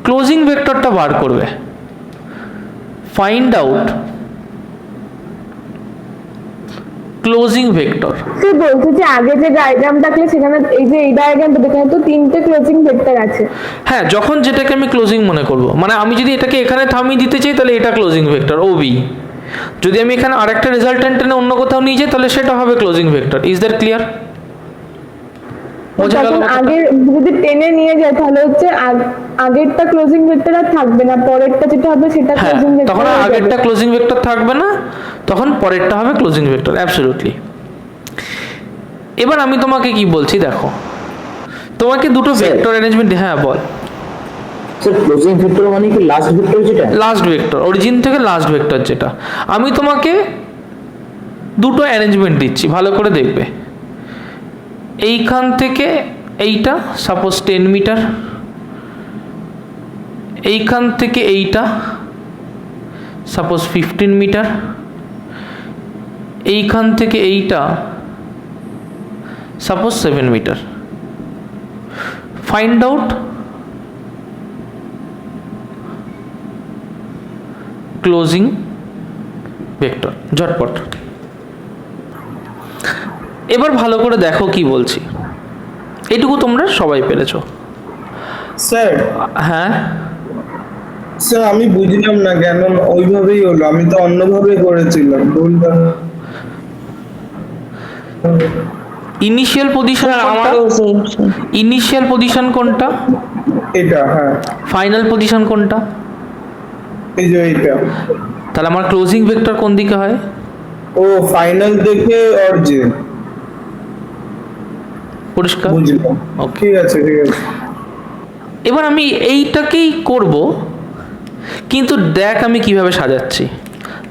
ক্লোজিং ভেক্টরটা বার করবে। Find out closing vector.
সে বলছে যে আগে যে ডায়াগ্রাম থাকলে সেখানে এই যে এই ডায়াগ্রামটা এখানে তো 3টে ক্লোজিং ভেক্টর আছে।
হ্যাঁ, যখন যেটাকে আমি ক্লোজিং মনে করব, মানে আমি যদি এটাকে এখানে থামিয়ে দিতে চাই তাহলে এটা ক্লোজিং ভেক্টর ও বি। যদি আমি এখানে আরেকটা রেজাল্টেন্ট এনে অন্য কোথাও নিয়ে যাই তাহলে সেটা হবে closing vector. Is that clear? বোঝা গেল?
তখন আগে যদি টেনে নিয়ে যায় তাহলে হচ্ছে আগেরটা ক্লোজিং ভেক্টর আর থাকবে না, পরেরটা যেটা হবে সেটা
হ্যাঁ,
ক্লোজিং ভেক্টর।
তখন আর আগেরটা ক্লোজিং ভেক্টর থাকবে না, তখন পরেরটা হবে ক্লোজিং ভেক্টর। অ্যাবসলিউটলি। এবার আমি তোমাকে কি বলছি দেখো, তোমাকে দুটো ভেক্টর অ্যারেঞ্জমেন্ট, হ্যাঁ বল।
স্যার ক্লোজিং ভেক্টর মানে কি লাস্ট ভেক্টর যেটা?
লাস্ট ভেক্টর, অরিজিন থেকে লাস্ট ভেক্টর যেটা। আমি তোমাকে দুটো অ্যারেঞ্জমেন্ট দিচ্ছি, ভালো করে দেখবে। এইখান থেকে এইটা সাপোজ 10 মিটার, এইখান থেকে এইটা সাপোজ 15 মিটার, এইখান থেকে এইটা suppose 7 metre. Find out closing vector, ঝটপট। এবার ভালো করে দেখো কি বলছি। এটুকু তোমরা সবাই পেরেছো?
স্যার
হ্যাঁ
স্যার আমি বুঝলাম না কেন ওইভাবেই হলো, আমি তো অন্যভাবে করেছিলাম, ভুলভাল।
ইনিশিয়াল পজিশন ইনিশিয়াল পজিশন কোনটা?
এটা, হ্যাঁ
ফাইনাল পজিশন কোনটা?
এই যে এইটা।
তাহলে আমার ক্লোজিং ভেক্টর কোন দিকে হয়?
ও ফাইনাল দেখে অরিজিন।
পরিষ্কার?
বুঝলাম,
ওকে।
ঠিক আছে ঠিক আছে।
এবার আমি এইটাকেই করব, কিন্তু দেখ আমি কিভাবে সাজাচ্ছি,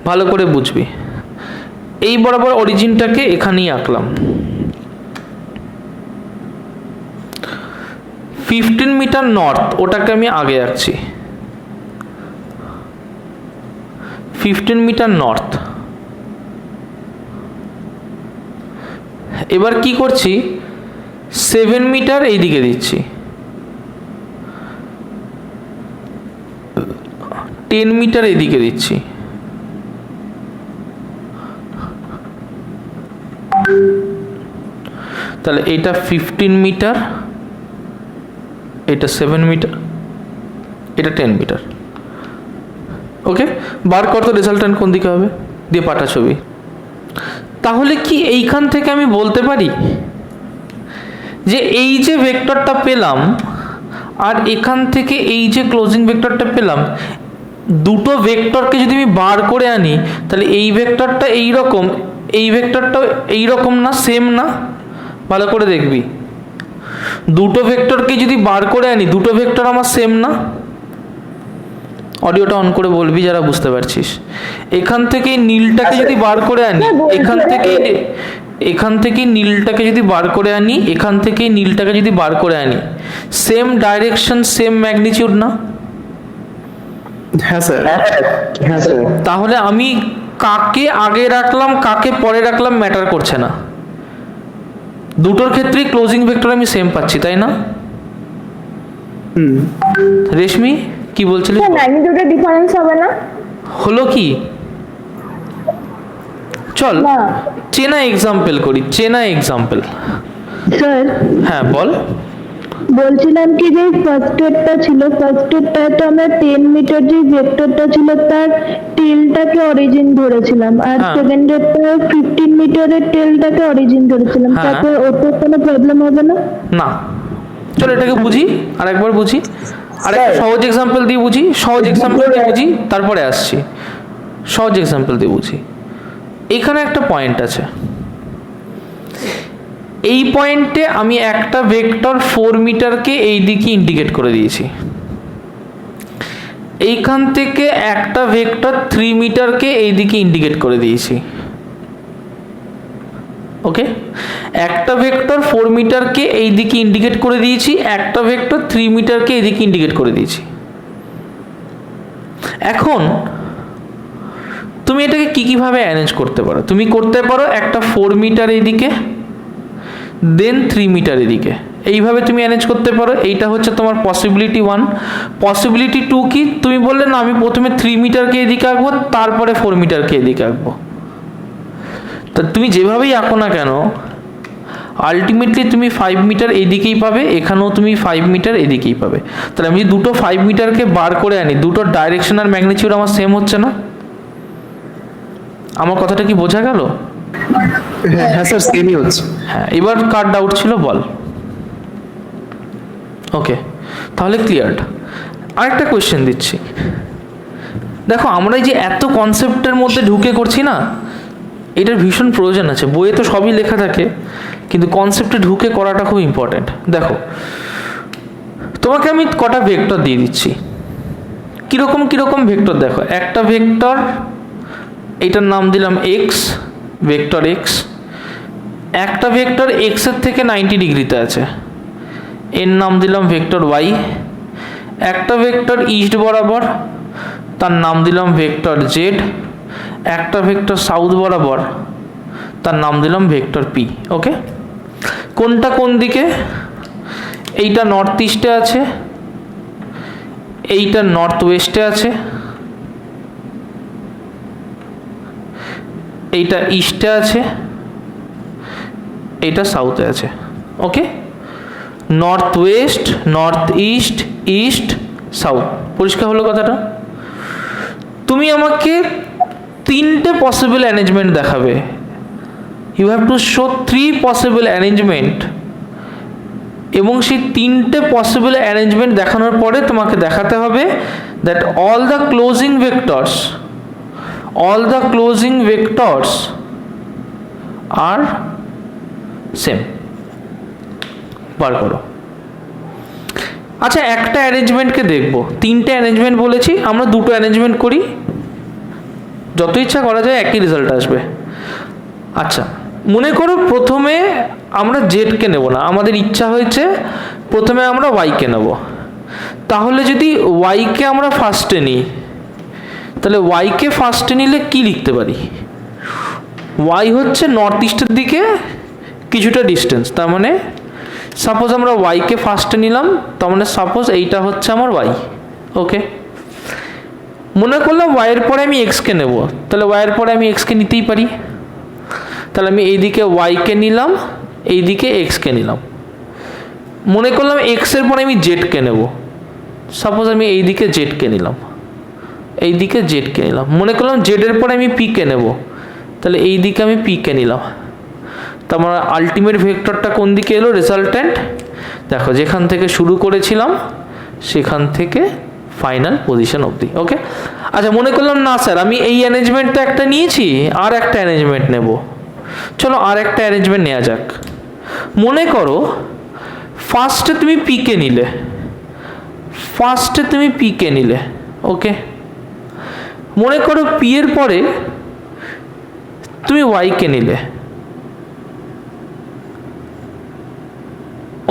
ভালো করে বুঝবি। এই বরাবর অরিজিনটাকে এখানেই আঁকলাম। 15 মিটার নর্থ, ওটাকে আমি আগে আঁকছি। 15 মিটার নর্থ। এবার কি করছি, 7 মিটার এইদিকে দিচ্ছি, 10 মিটার এইদিকে দিচ্ছি। তাহলে এটা 15 মিটার, এটা 7 মিটার, এটা 10 মিটার। ওকে, বার করতে রেজাল্টেন্ট কোন দিকে হবে দিয়ে পাটা ছবি। তাহলে কি এইখান থেকে আমি বলতে পারি যে এই যে ভেক্টরটা পেলাম আর এখান থেকে এই যে ক্লোজিং ভেক্টরটা পেলাম, দুটো ভেক্টরকে যদি আমি বার করে আনি তাহলে এই ভেক্টরটা এই রকম, এই ভেক্টরটাও এই রকম না, সেম না? ভালো করে দেখবি, দুটো ভেক্টরকে যদি বার করে আনি দুটো ভেক্টর আমার সেম না? অডিওটা অন করে বলবি যারা বুঝতে পারছিস। এখান থেকে নীলটাকে যদি বার করে আনি, এখান থেকে নীলটাকে যদি বার করে আনি, এখান থেকে নীলটাকে যদি বার করে আনি, সেম ডাইরেকশন সেম ম্যাগনিটিউড না?
হ্যাঁ স্যার।
হ্যাঁ স্যার।
তাহলে আমি কাকে আগে রাখলাম কাকে পরে রাখলাম ম্যাটার করছে না, দুটোর ক্ষেত্রেই ক্লোজিং ভেক্টর আমি সেম পাচ্ছি, তাই না? রেশমি কি বলছিলি?
ম্যাগনিটিউডের ডিফারেন্স হবে না?
হলো কি? চল
না
চেনা এক্সাম্পল করি, চেনা এক্সাম্পল।
স্যার,
হ্যাঁ বল।
বলছিলাম কি যে ফার্স্ট এডটা ছিল, ফার্স্ট এডটায় তো আমরা 10 মিটার যে ভেক্টরটা ছিল তার টেলটাকে অরিজিন ধরেছিলাম, আর
হ্যাঁ।
সেকেন্ড এডটা 15 মিটারের টেলটাকে অরিজিন ধরেছিলাম,
হ্যাঁ।
তাতে ওতে কোনো প্রবলেম হবে না?
না, চলো এটাকে বুঝি, আরেকবার বুঝি, আরেকটা
স্যার।
সহজ এক্সাম্পল দিয়ে বুঝি, সহজ এক্সাম্পল দিয়ে বুঝি, তারপরে আসছি। সহজ এক্সাম্পল দিয়ে বুঝি। এখানে একটা পয়েন্ট আছে, এই পয়েন্টে আমি একটা ভেক্টর 4 মিটারকে এই দিকে ইন্ডিকেট করে দিয়েছি, এইখান থেকে একটা ভেক্টর 3 মিটারকে এই দিকে ইন্ডিকেট করে দিয়েছি। ওকে, একটা ভেক্টর 4 মিটারকে এই দিকে ইন্ডিকেট করে দিয়েছি, একটা ভেক্টর 3 মিটারকে এই দিকে ইন্ডিকেট করে দিয়েছি। এখন তুমি এটাকে কিভাবে অ্যারেঞ্জ করতে পারো? তুমি করতে পারো একটা 4 মিটার এইদিকে, দেন 3 মিটার এদিকে, এইভাবে তুমি অ্যারেঞ্জ করতে পারো। এইটা হচ্ছে তোমার পসিবিলিটি 1। পসিবিলিটি 2 কি? তুমি বললে না আমি প্রথমে 3 মিটারকে এদিকে আঁকবো, তারপরে 4 মিটারকে এদিকে আঁকবো। তা তুমি যেভাবেই আঁকো না কেন, আলটিমেটলি তুমি 5 মিটার এইদিকেই পাবে, এখানেও তুমি 5 মিটার এদিকেই পাবে। তাহলে আমি যদি দুটো 5 মিটারকে বার করে আনি, দুটো ডাইরেকশন আর ম্যাগনিটিউড আমার সেম হচ্ছে না? আমার কথাটা কি বোঝা গেল?
হ্যাঁ স্যার, সেমই হচ্ছে।
হ্যাঁ, এবার কার ডাউট ছিল বল। ওকে, তাহলে ক্লিয়ারড। আরেকটা কোয়েশ্চেন দিচ্ছি, দেখো আমরা এই যে এত কনসেপ্টের মধ্যে ঢুকে করছি না, এটার ভীষণ প্রয়োজন আছে। বইয়ে তো সবই লেখা থাকে, কিন্তু কনসেপ্টে ঢুকে করাটা খুব ইম্পর্টেন্ট। দেখো, তোমাকে আমি কটা ভেক্টর দিয়ে দিচ্ছি, কীরকম কীরকম ভেক্টর দেখো। একটা ভেক্টর, এইটার নাম দিলাম এক্স, ভেক্টর এক্স। একটা ভেক্টর এক্সের থেকে 90 ডিগ্রিতে আছে, এর নাম দিলাম ভেক্টর ওয়াই। একটা ভেক্টর ইস্ট বরাবর, তার নাম দিলাম ভেক্টর জেড। একটা ভেক্টর সাউথ বরাবর, তার নাম দিলাম ভেক্টর পি। ওকে, কোনটা কোন দিকে? এইটা নর্থ ইস্টে আছে, এইটা নর্থ ওয়েস্টে আছে, এইটা ইস্টে আছে, এইটা সাউথে আছে। Okay, north west, north east, east, south. পরিষ্কার হলো কথাটা? তুমি আমাকে 3টে পসিবল অ্যারেঞ্জমেন্ট দেখাবে। You have to show 3 possible arrangement, এবং সেই 3টে পসিবল অ্যারেঞ্জমেন্ট দেখানোর পরে তোমাকে দেখাতে হবে that all the closing vectors are same. বার করো। আচ্ছা, একটা অ্যারেঞ্জমেন্টকে দেখবো, 3টে অ্যারেঞ্জমেন্ট বলেছি, আমরা 2টো অ্যারেঞ্জমেন্ট করি, যত ইচ্ছা করা যায়, একই রেজাল্ট আসবে। আচ্ছা, মনে করো প্রথমে আমরা জেডকে নেব না, আমাদের ইচ্ছা হয়েছে প্রথমে আমরা ওয়াইকে নেব। তাহলে যদি ওয়াইকে আমরা ফার্স্টে নিই, তাহলে ওয়াইকে ফার্স্টে নিলে কি লিখতে পারি? ওয়াই হচ্ছে নর্থ ইস্টের দিকে কিছুটা ডিস্টেন্স, তার মানে সাপোজ আমরা ওয়াইকে ফার্স্টে নিলাম, তার মানে সাপোজ এইটা হচ্ছে আমার ওয়াই। ওকে, মনে করলাম ওয়াইয়ের পরে আমি এক্সকে নেব, তাহলে ওয়াইয়ের পরে আমি এক্সকে নিতেই পারি। তাহলে আমি এইদিকে ওয়াইকে নিলাম, এইদিকে এক্সকে নিলাম। মনে করলাম এক্সের পরে আমি জেডকে নেব, সাপোজ আমি এইদিকে জেডকে নিলাম, এইদিকে জেডকে নিলাম। মনে করলাম জেডের পরে আমি পিকে নেব, তাহলে এইদিকে আমি পিকে নিলাম। তার মানে আলটিমেট ভেক্টরটা কোন দিকে এলো? রেজাল্ট্যান্ট দেখো, যেখান থেকে শুরু করেছিলাম সেখান থেকে ফাইনাল পজিশন অবধি। ওকে, আচ্ছা মনে করলাম না স্যার আমি এই অ্যারেঞ্জমেন্টটা একটা নিয়েছি, আর একটা অ্যারেঞ্জমেন্ট নেব। চলো আর একটা অ্যারেঞ্জমেন্ট নেওয়া যাক। মনে করো ফার্স্টে তুমি পিকে নিলে, ওকে। মনে করো পি এর পরে তুমি ওয়াইকে নিলে,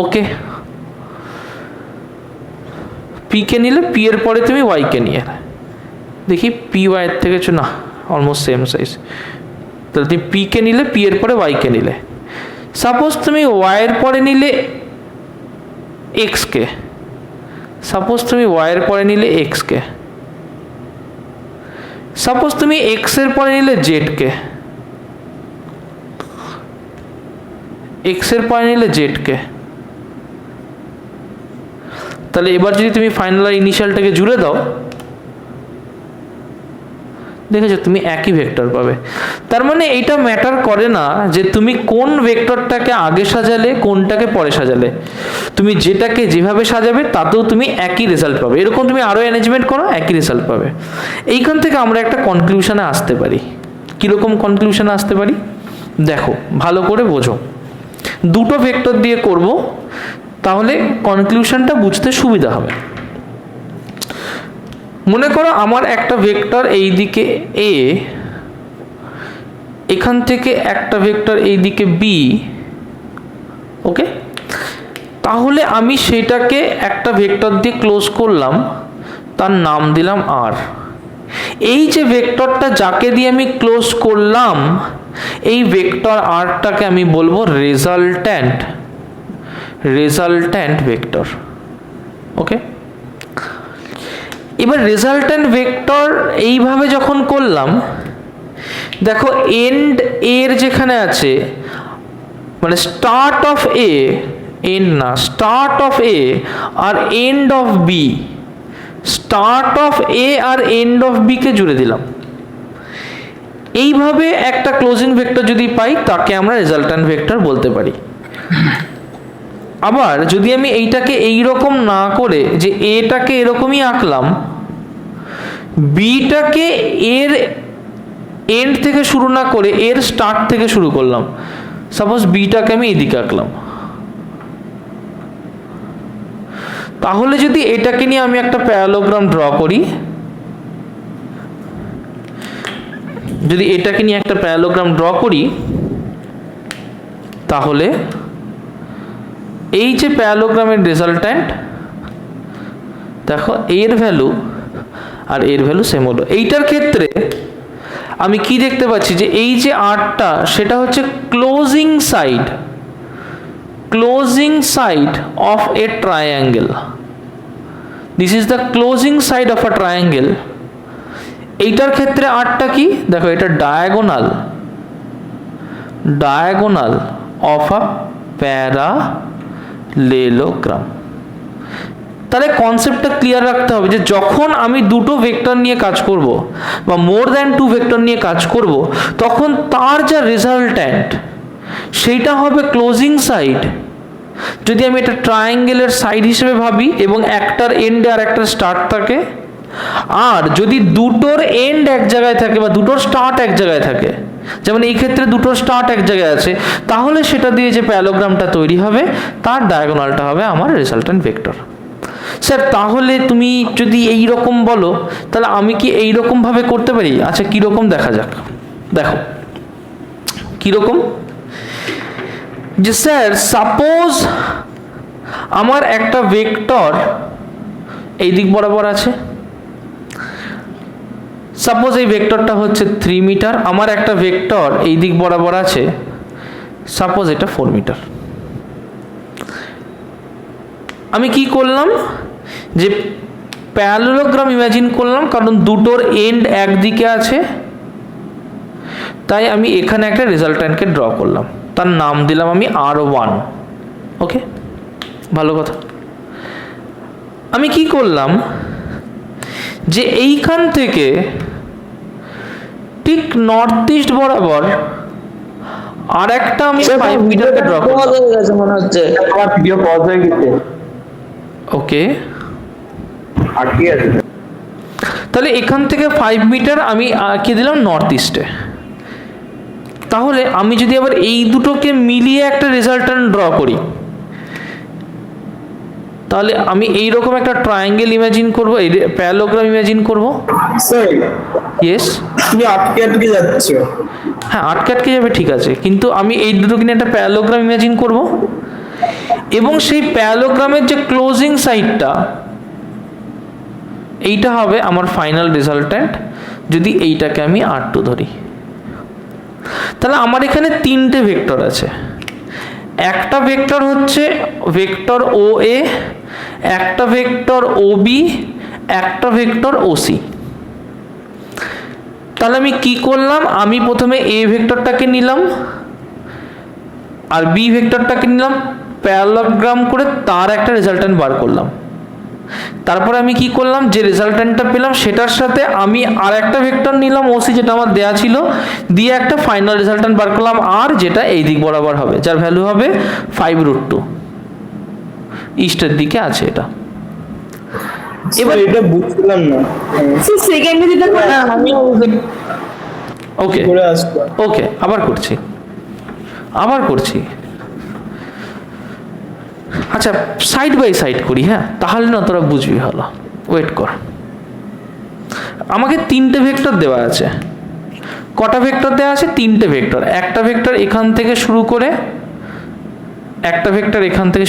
ওকে। পিকে নিলে, পি এর পরে তুমি ওয়াইকে নিয়ে, দেখি পি ওয়াইয়ের থেকে না অলমোস্ট সেম সাইজ। তাহলে তুমি পিকে নিলে, পি এর পরে ওয়াইকে নিলে। সাপোজ তুমি ওয়াইয়ের পরে নিলে এক্সকে, সাপোজ তুমি ওয়াইয়ের পরে নিলে এক্সকে, সাপোজ তুমি এক্সের পরে নিলে জেডকে, এক্সের পরে নিলে জেডকে, তাহলে এবার যদি তুমি ফাইনাল আর ইনিশিয়ালটাকে জুড়ে দাও, দেখেছো তুমি একই ভেক্টর পাবে। তার মানে এইটা ম্যাটার করে না যে তুমি কোন ভেক্টরটাকে আগে সাজালে কোনটাকে পরে সাজালে, তুমি যেটাকে যেভাবে সাজাবে তাতেও তুমি একই রেজাল্ট পাবে। এরকম তুমি আরও অ্যারেঞ্জমেন্ট করো, একই রেজাল্ট পাবে। এইখান থেকে আমরা একটা কনক্লুশনে আসতে পারি। কীরকম কনক্লুশনে আসতে পারি দেখো, ভালো করে বোঝো। দুটো ভেক্টর দিয়ে করব, তাহলে কনক্লুশনটা বুঝতে সুবিধা হবে। মনে করো আমার একটা ভেক্টর এই দিকে এ, এখান থেকে একটা ভেক্টর এই দিকে বি, ওকে। তাহলে আমি সেটাকে একটা ভেক্টর দিয়ে ক্লোজ করলাম, তার নাম দিলাম আর। এই যে ভেক্টরটা যাকে দিয়ে আমি ক্লোজ করলাম, এই ভেক্টর আরটাকে আমি বলবো রেজাল্ট্যান্ট ভেক্টর, ওকে। এবার রেজাল্ট্যান্ট ভেক্টর এইভাবে যখন করলাম, দেখো এন্ড এর যেখানে আছে, মানে স্টার্ট অফ এ, এন্ড না, স্টার্ট অফ এ আর end of B, start of A আর এন্ড অফ বি কে জুড়ে দিলাম। এইভাবে একটা ক্লোজিং ভেক্টর যদি পাই, তাকে আমরা রেজাল্ট্যান্ট ভেক্টর বলতে পারি। আবার যদি আমি এইটাকে এইরকম না করে, যে এটাকে এরকমই আঁকলাম, বিটাকে এর এন্ড থেকে শুরু না করে এর স্টার্ট থেকে শুরু করলাম, সাপোজ বিটাকে আমি এদিকে আঁকলাম, তাহলে যদি এটাকে নিয়ে আমি একটা প্যারালোগ্রাম ড্র করি, যদি এটাকে নিয়ে একটা প্যারালোগ্রাম ড্র করি, তাহলে এই যে প্যারালোগ্রামের রেজাল্ট্যান্ট, দেখো এর ভ্যালু আর এর ভ্যালু সেম হলো। এইটার ক্ষেত্রে আমি কি দেখতে পাচ্ছি, যে এই যে আরটা, সেটা হচ্ছে closing side of a triangle. This is the closing side of a triangle. এইটার ক্ষেত্রে আরটা কি, দেখো এটা ডায়াগোনাল অফ আ প্যারালেলোগ্রাম। তাহলে কনসেপ্টটা ক্লিয়ার রাখতে হবে, যে যখন আমি দুটো ভেক্টর নিয়ে কাজ করব বা মোর দ্যান টু ভেক্টর নিয়ে কাজ করব, তখন তার যা রেজাল্ট্যান্ট সেইটা হবে ক্লোজিং সাইড, যদি আমি এটা ট্রায়াঙ্গেলের সাইড হিসেবে ভাবি এবং একটার এন্ডে আর একটার স্টার্ট থাকে। আর যদি দুটোর এন্ড এক জায়গায় থাকে বা দুটোর স্টার্ট এক জায়গায় থাকে, যেমন এই ক্ষেত্রে দুটোর স্টার্ট এক জায়গায় আছে, তাহলে সেটা দিয়ে যে প্যারালোগ্রামটা তৈরি হবে, তার ডায়াগোনালটা হবে আমার রেজাল্ট্যান্ট ভেক্টর। স্যার তাহলে তুমি যদি এই রকম বলো, তাহলে আমি কি এই রকম ভাবে করতে পারি? আচ্ছা কিরকম দেখা যাক। দেখো কিরকম, যে স্যার সাপোজ আমার একটা ভেক্টর এই দিক বরাবর আছে, সাপোজ এই ভেক্টরটা হচ্ছে 3 মিটার, আমার একটা ভেক্টর এই দিক বরাবর আছে, সাপোজ এটা 4 মিটার। আমি কি করলাম, যে প্যারালেলোগ্রাম ইমাজিন করলাম, কারণ দুটোর এন্ড একদিকে আছে, তাই আমি এখানে একটা রেজাল্ট্যান্টকে ড্র করলাম, তার নাম দিলাম আমি R1, ওকে, ভালো কথা। আমি কি করলাম, যে এইখান থেকে ঠিক নর্থ ইস্ট বরাবর আর একটা আমি 5 মিটারকে ড্র করলাম।
মনে হচ্ছে আমার ভিডিও পজ হয়ে গেছে,
ওকে,
আটকে আছে।
তাহলে এখান থেকে 5 মিটার আমি আঁকিয়ে দিলাম নর্থ ইস্টে। তাহলে আমি যদি আবার এই দুটোকে মিলিয়ে একটা রেজাল্ট্যান্ট ড্র করি, তাহলে আমি এইরকম একটা ট্রায়াঙ্গেল ইমাজিন করব, এই প্যারালোগ্রাম ইমাজিন করব।
স্যার
ইয়েস,
তুমি আটকে যাচ্ছ।
হ্যাঁ আটকে যাবে, ঠিক আছে, কিন্তু আমি এই দুটোকে নিয়ে একটা প্যারালোগ্রাম ইমাজিন করব, এবং সেই প্যারালোগ্রামের যে ক্লোজিং সাইডটা, এইটা হবে আমার ফাইনাল রেজাল্ট্যান্ট, যদি এইটাকে আমি R2 ধরি। তাহলে আমার এখানে 3টে ভেক্টর আছে। একটা ভেক্টর হচ্ছে ভেক্টর OA, একটা ভেক্টর OB, একটা ভেক্টর OC। তাহলে আমি কি করলাম, আমি প্রথমে A ভেক্টরটাকে নিলাম আর B ভেক্টরটাকে নিলাম, প্যারালোগ্রাম করে তার একটা রেজাল্ট্যান্ট বার করলাম। তারপরে আমি কি করলাম, যে রেজাল্ট্যান্টটা পেলাম সেটার সাথে আমি আর একটা ভেক্টর নিলাম ওসি, যেটা আমার দেয়া ছিল, দিয়ে একটা ফাইনাল রেজাল্ট্যান্ট বার করলাম আর, যেটা এই দিক বরাবর হবে, যার ভ্যালু হবে 5√2, ইস্টের দিকে আছে এটা।
এবার এটা বুঝলাম না।
সেকেন্ডে যেটা
ওকে
করে আসতো।
ওকে, আবার করছি। আচ্ছা, সাইড বাই সাইড করি, হ্যাঁ, তাহলে না তোরা বুঝবি ভালো। ওয়েট কর, আমাকে 3টে ভেক্টর দেওয়া আছে। কটা ভেক্টর দেওয়া আছে? 3টে ভেক্টর। একটা ভেক্টর এখান থেকে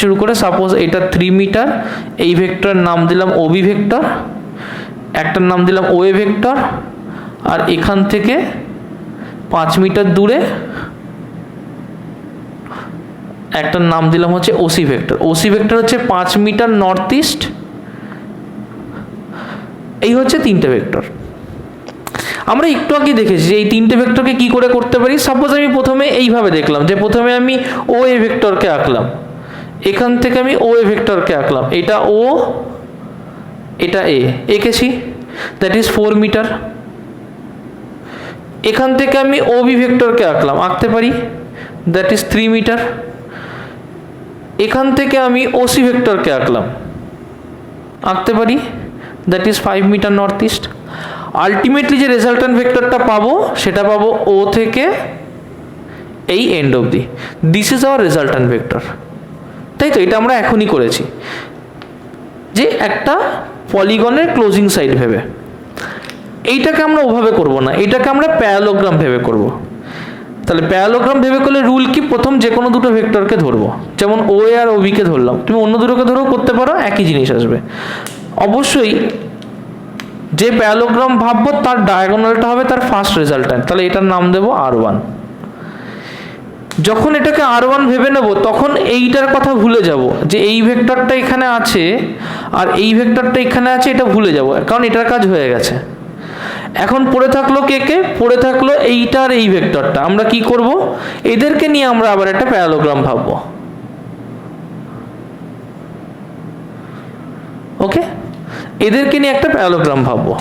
শুরু করে, সাপোজ এটা 3 মিটার, এই ভেক্টর নাম দিলাম ওবি ভেক্টর, একটার নাম দিলাম ওএ ভেক্টর, আর এখান থেকে 5 মিটার দূরে একটার নাম দিলাম হচ্ছে ওসি ভেক্টর। ওসি ভেক্টর হচ্ছে 5 মিটার নর্থ ইস্ট। এই হচ্ছে 3টে ভেক্টর। আমরা একটু আগে দেখেছি যে এই 3টে ভেক্টরকে কি করে করতে পারি। সাপোজ আমি প্রথমে এইভাবে দেখলাম, যে প্রথমে আমি ও এ ভেক্টরকে আঁকলাম, এখান থেকে আমি ও এ ভেক্টরকে আঁকলাম, এটা ও, এটা এ এঁকেছি, দ্যাট ইজ 4 মিটার। এখান থেকে আমি ও বি ভেক্টরকে আঁকতে পারি, দ্যাট ইজ 3 মিটার। এখান থেকে আমি ওসি ভেক্টরকে আঁকতে পারি, that is 5 metre north east. Ultimately যে রেজাল্ট্যান্ট ভেক্টরটা পাবো সেটা পাবো ও থেকে এই এন্ড অবধি। This is our resultant vector, তাই তো? এটা আমরা এখনই করেছি, যে একটা পলিগনের ক্লোজিং সাইড ভেবে। এইটাকে আমরা ওভাবে করব না, এটাকে আমরা প্যারালোগ্রাম ভেবে করব। তাহলে প্যারালোগ্রাম ভেবে করলে রুল কি, প্রথম যে কোনো দুটো ভেক্টরকে ধরবো, যেমন ও এ আর ওবি কে ধরলাম, তুমি অন্য দুটোকে ধরেও করতে পারো, একই জিনিস আসবে। অবশ্যই যে প্যারালোগ্রাম ভাববো তার ডায়াগোনালটা হবে তার ফার্স্ট রেজাল্ট্যান্ট, তাহলে এটার নাম দেবো R1। যখন এটাকে R1 ভেবে নেব তখন এইটার কথা ভুলে যাব, যে এই ভেক্টরটা এখানে আছে আর এই ভেক্টরটা এখানে আছে, এটা ভুলে যাব, কারণ এটার কাজ হয়ে গেছে। এখন পড়ে থাকলো পড়ে থাকলো এইটার এই ভেক্টরটা। আমরা কি করব, এদেরকে নিয়ে আমরা আবার একটা প্যারালোগ্রাম ভাববো। ওকে, এদেরকে নিয়ে একটা প্যারালোগ্রাম ভাববো।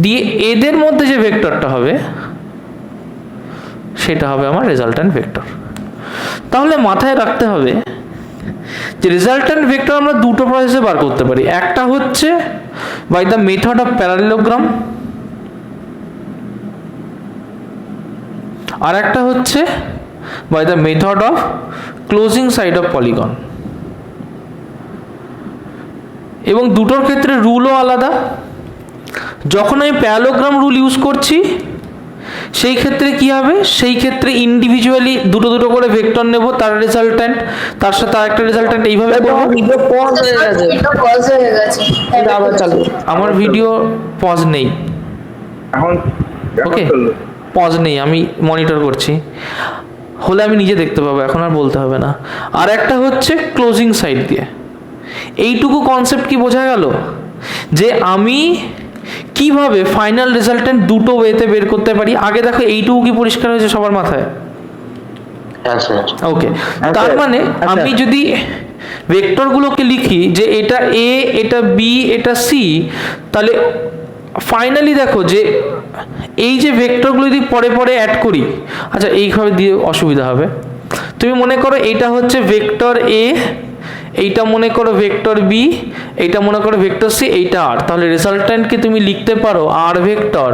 দিয়ে এদের মধ্যে যে ভেক্টরটা হবে সেটা হবে আমার রেজাল্ট্যান্ট ভেক্টর। তাহলে মাথায় রাখতে হবে যে রেজাল্ট্যান্ট ভেক্টর আমরা দুটো প্রসেসে বার করতে পারি। একটা হচ্ছে by the method of parallelogram, আর একটা হচ্ছে by the method of closing side of polygon. এবং দুটোর ক্ষেত্রে রুলও আলাদা। যখন আমি প্যারালোগ্রাম রুল ইউজ করছি সেই ক্ষেত্রে কি হবে, সেই ক্ষেত্রে ইন্ডিভিজুয়ালি দুটো দুটো করে ভেক্টর নেব, তার রেজাল্ট্যান্ট, তার সাথে আরেকটা রেজাল্ট্যান্ট, এইভাবে করব।
পজ হয়ে গেছে,
আবার চালু।
আমার ভিডিও পজ নেই,
এখন
ওকে, পজ নেই, আমি মনিটর করছি, হলে আমি নিজে দেখতে পাবো, এখন আর বলতে হবে না। আর একটা হচ্ছে ক্লোজিং সাইড দিয়ে। এইটুকু কনসেপ্ট কি বোঝা গেল, যে আমি কিভাবে ফাইনাল রেজাল্ট্যান্ট দুটো ওয়েতে বের করতে পারি। আগে দেখো এইটুকু কি পরিষ্কার হয়েছে সবার মাথায়? ওকে, তার মানে আমি যদি ভেক্টরগুলোকে লিখি যে এটা এ, এটা বি, এটা সি, তাহলে ফাইনালি দেখো যে এই যে ভেক্টরগুলো যদি পরে পরে অ্যাড করি, আচ্ছা এইভাবে দিয়ে অসুবিধা হবে। তুমি মনে করো এটা হচ্ছে ভেক্টর এ, এইটা মনে করো ভেক্টর বি, এইটা মনে করো ভেক্টর সি, এইটা আর। তাহলে রেজাল্ট্যান্টকে তুমি লিখতে পারো আর ভেক্টর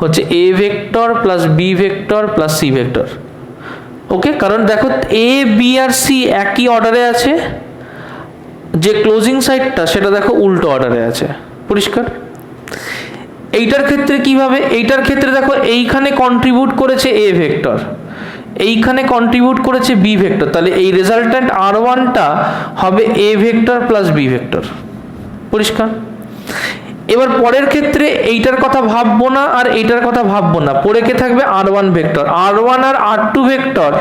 হচ্ছে A vector plus B vector plus C vector. Okay, কারণ দেখো এ বি আর সি একই অর্ডারে আছে, যে ক্লোজিং সাইডটা সেটা দেখো উল্টো অর্ডারে আছে। পরিষ্কার? এইটার ক্ষেত্রে কিভাবে, এইটার ক্ষেত্রে দেখো এইখানে কন্ট্রিবিউট করেছে এ ভেক্টর, এইখানে কন্ট্রিবিউট করেছে বি ভেক্টর, তাহলে এই রেজাল্ট্যান্ট R1টা হবে A vector plus B vector. পরিষ্কার? এবার পরের ক্ষেত্রে এইটার কথা ভাববো না আর এইটার কথা ভাববো না, পরে কে থাকবে R1 ভেক্টর। R1 আর R2 ভেক্টর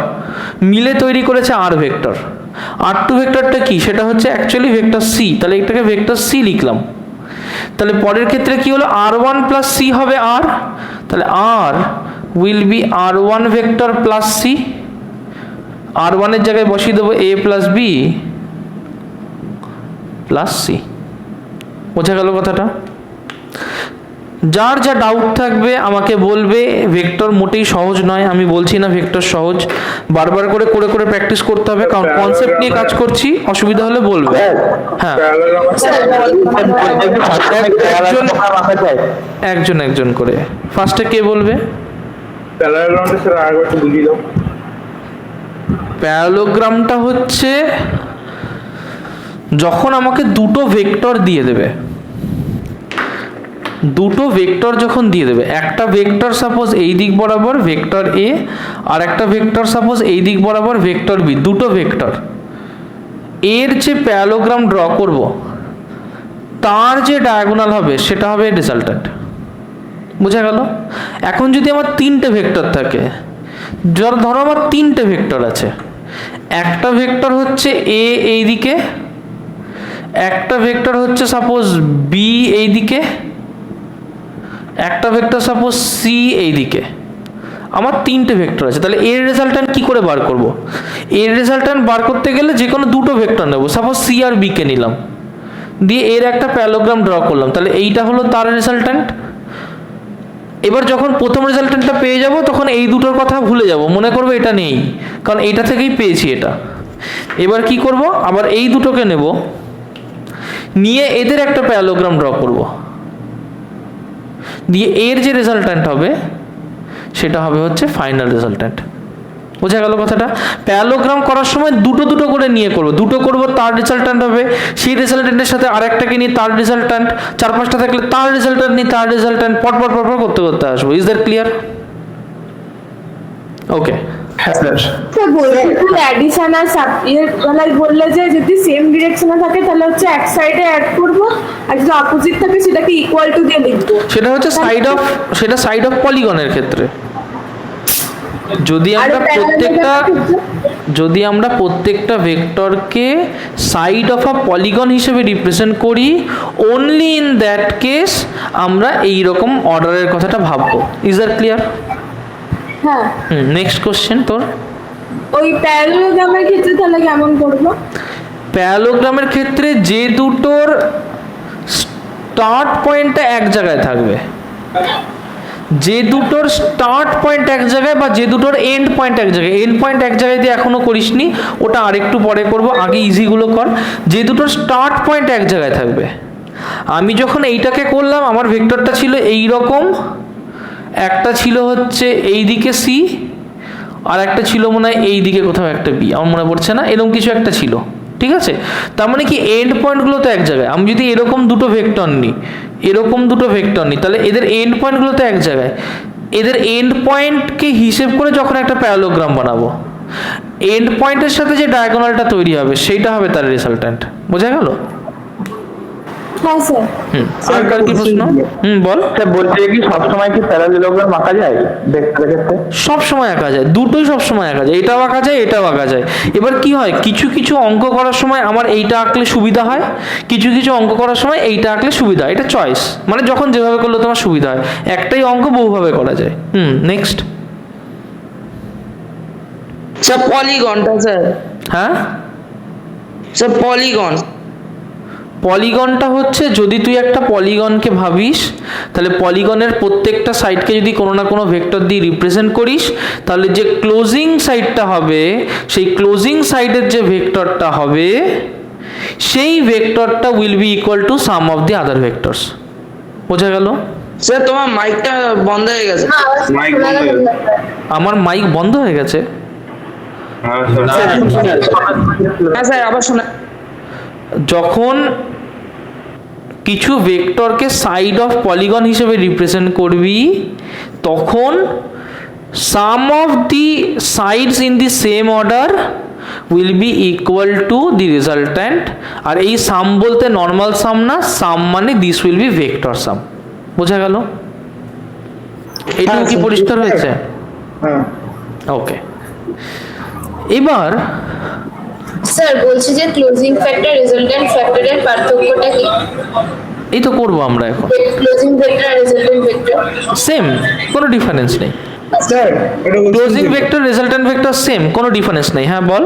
মিলে তৈরি করেছে R ভেক্টর। R2 ভেক্টরটা কি, সেটা হচ্ছে অ্যাকচুয়ালি ভেক্টর সি, তাহলে এটাকে ভেক্টর সি লিখলাম। তাহলে পরের ক্ষেত্রে কি হলো, R1 প্লাস সি হবে R, তাহলে R will be R1 vector plus C, R1 এর জায়গায় বসিয়ে দেবো a plus B plus C. বোঝা গেল কথাটা? যার যা ডাউট থাকবে আমাকে বলবে। ভেক্টর মোটেই সহজ নয়, আমি বলছি না ভেক্টর সহজ, বারবার করে করে করে প্র্যাকটিস করতে হবে, কারণ কনসেপ্ট নিয়ে কাজ করছি। অসুবিধা হলে বলবে। হ্যাঁ, একজন একজন করে। ফার্স্টে কে বলবে?
প্যারালালোগ্রামটা স্যার আরেকবার একটু বুঝিয়ে দাও।
প্যারালোগ্রামটা হচ্ছে যখন আমাকে দুটো ভেক্টর দিয়ে দেবে, দুটো ভেক্টর যখন দিয়ে দেবে, একটা ভেক্টর সাপোজ এই দিক বরাবর ভেক্টর এ, আর একটা ভেক্টর সাপোজ এই দিক বরাবর ভেক্টর বি, দুটো ভেক্টর, এর যে প্যারালোগ্রাম ড্র করব তার যে ডায়াগোনাল হবে সেটা হবে রেজাল্ট্যান্ট। বোঝা গেল? এখন যদি আমার তিনটে ভেক্টর থাকে, ধরো আমার তিনটে ভেক্টর আছে, একটা ভেক্টর হচ্ছে এ এই দিকে, একটা ভেক্টর হচ্ছে সাপোজ বি এই দিকে, একটা ভেক্টর সাপোজ সি এই দিকে, আমার তিনটে ভেক্টর আছে। তাহলে এর রেজাল্ট্যান্ট কি করে বার করব? এর রেজাল্ট্যান্ট বার করতে গেলে যে কোনো দুটো ভেক্টর নেব, সাপোজ সি আর বি কে নিলাম, দিয়ে এর একটা প্যারালোগ্রাম ড্র করলাম, তাহলে এইটা হলো তার রেজাল্ট্যান্ট। এবার যখন প্রথম রেজাল্ট্যান্টটা পেয়ে যাব তখন এই দুটোর কথা ভুলে যাব, মনে করবো এটা নেই, কারণ এইটা থেকেই পেয়েছি এটা। এবার কি করব? আবার এই দুটোকে নেব, নিয়ে এদের একটা প্যারালোগ্রাম ড্র করব, দিয়ে এর যে রেজাল্ট্যান্ট হবে সেটা হবে হচ্ছে ফাইনাল রেজাল্ট্যান্ট। বোঝা গেল কথাটা? প্যারালোগ্রাম করার সময় দুটো দুটো করে নিয়ে করবো, দুটো করব তার রেজাল্ট্যান্ট হবে, সেই রেজাল্ট্যান্টের সাথে আরেকটাকে নিয়ে তার রেজাল্ট্যান্ট, চার পাঁচটা থাকলে তার রেজাল্ট্যান্ট নিয়ে তার রেজাল্ট্যান্ট, পরপর পরপর করতে করতে আসবো। Is that clear? ওকে।
হ্যাঁ স্যার।
স্যার বলছি অ্যাডিশন আর সাবট্রাকশন বললে যে যদি সেম ডিরেকশনে থাকে তাহলে হচ্ছে এক সাইডে অ্যাড করব, আর যদি অপোজিট থাকে সেটাকে ইকুয়াল টু দিয়ে লিখবো।
সেটা হচ্ছে সাইড অফ পলিগনের ক্ষেত্রে। যদি আমরা প্রত্যেকটা ভেক্টরকে সাইড অফ আ পলিগন হিসেবে রিপ্রেজেন্ট করি, অনলি ইন দ্যাট কেস আমরা এই রকম অর্ডারের কথাটা ভাববো। Is that clear?
হ্যাঁ।
নেক্সট কোশ্চেন তোর।
ওই প্যারালোগ্রামের ক্ষেত্রে তাহলে কেমন করব?
প্যারালোগ্রামের ক্ষেত্রে যে দুটোর স্টার্ট পয়েন্টটা এক জায়গায় থাকবে, যে দুটোর স্টার্ট পয়েন্ট এক জায়গায় বা যে দুটোর এন্ড পয়েন্ট এক জায়গায়, এন্ড পয়েন্ট এক জায়গায় দিয়ে এখনো করিসনি, ওটা আরেকটু পরে করব, আগে ইজিগুলো কর। যে দুটোর স্টার্ট পয়েন্ট এক জায়গায় থাকবে, আমি যখন এইটাকে করলাম আমার ভেক্টরটা ছিল এই রকম, একটা ছিল হচ্ছে এই দিকে সি, আর একটা ছিল মনে হয় এই দিকে কোথাও একটা বি, আমার মনে পড়ছে না, এরকম কিছু একটা ছিল। ঠিক আছে? তার মানে কি এন্ড পয়েন্টগুলো তো এক জায়গায়। আমি যদি এরকম দুটো ভেক্টর নিই, এরকম দুটো ভেক্টর নিই, তাহলে এদের এন্ড পয়েন্টগুলো তো এক জায়গায়। এদের এন্ড পয়েন্টকে হিসেব করে যখন একটা প্যারালোগ্রাম বানাবো, এন্ড পয়েন্টের সাথে যে ডায়াগোনালটা তৈরি হবে সেইটা হবে তার রেজাল্ট্যান্ট। বোঝা গেল?
হ্যাঁ স্যার।
আর কার কি প্রশ্ন? বল।
স্যার বলছে কি সবসময় কি প্যারালেলোগ্রাম আঁকা যায় ভেক্টরের ক্ষেত্রে?
সব সময় আঁকা যায়, দুটোই সব সময় আঁকা যায়, এটাও আঁকা যায় এটাও আঁকা যায়। এবার কি হয়, কিছু কিছু অঙ্ক করার সময় আমার এইটা আঁকলে সুবিধা হয়, কিছু কিছু অঙ্ক করার সময় এইটা আঁকলে সুবিধা হয়। এটা চয়েস, মানে যখন যেভাবে করলে তোমার সুবিধা হয়। একটাই অঙ্ক বহুভাবে করা যায়। নেক্সট।
স্যার পলিগনটা স্যার।
হ্যাঁ
স্যার পলিগন।
পলিগনটা হচ্ছে, যদি তুই একটা পলিগনকে ভাবিস, তাহলে পলিগনের প্রত্যেকটা সাইডকে যদি কোনো না কোনো ভেক্টর দিয়ে রিপ্রেজেন্ট করিস, তাহলে যে ক্লোজিং সাইডটা হবে, সেই ক্লোজিং সাইডের যে ভেক্টরটা হবে, সেই ভেক্টরটা will be equal to sum of the other vectors. বোঝা গেল?
স্যার তোমার মাইকটা বন্ধ হয়ে গেছে।
মাইক বন্ধ হয়ে গেছে।
আমার মাইক বন্ধ হয়ে গেছে?
হ্যাঁ স্যার।
হ্যাঁ স্যার আবার শোনা।
যখন কিছু ভেক্টরকে সাইড অফ পলিগন হিসেবে রিপ্রেজেন্ট করবি, তখন sum of the sides in the same order will be equal to the resultant. আর এই সাম বলতে নর্মাল সাম না, সাম মানে this will be vector sum. বোঝা গেল? এইটুকু কি পরিষ্কার হয়েছে?
হ্যাঁ।
ওকে। এবার
স্যার বলছি যে ক্লোজিং ফ্যাক্টর রেজাল্ট্যান্ট ফ্যাক্টরের পার্থক্যটা কি?
এই তো করবো আমরা এখন।
ক্লোজিং ভেক্টর আর রেজাল্ট্যান্ট ভেক্টর
সেম, কোনো ডিফারেন্স নেই।
স্যার এটা
closing vector resultant vector same, কোনো ডিফারেন্স নেই। হ্যাঁ বল।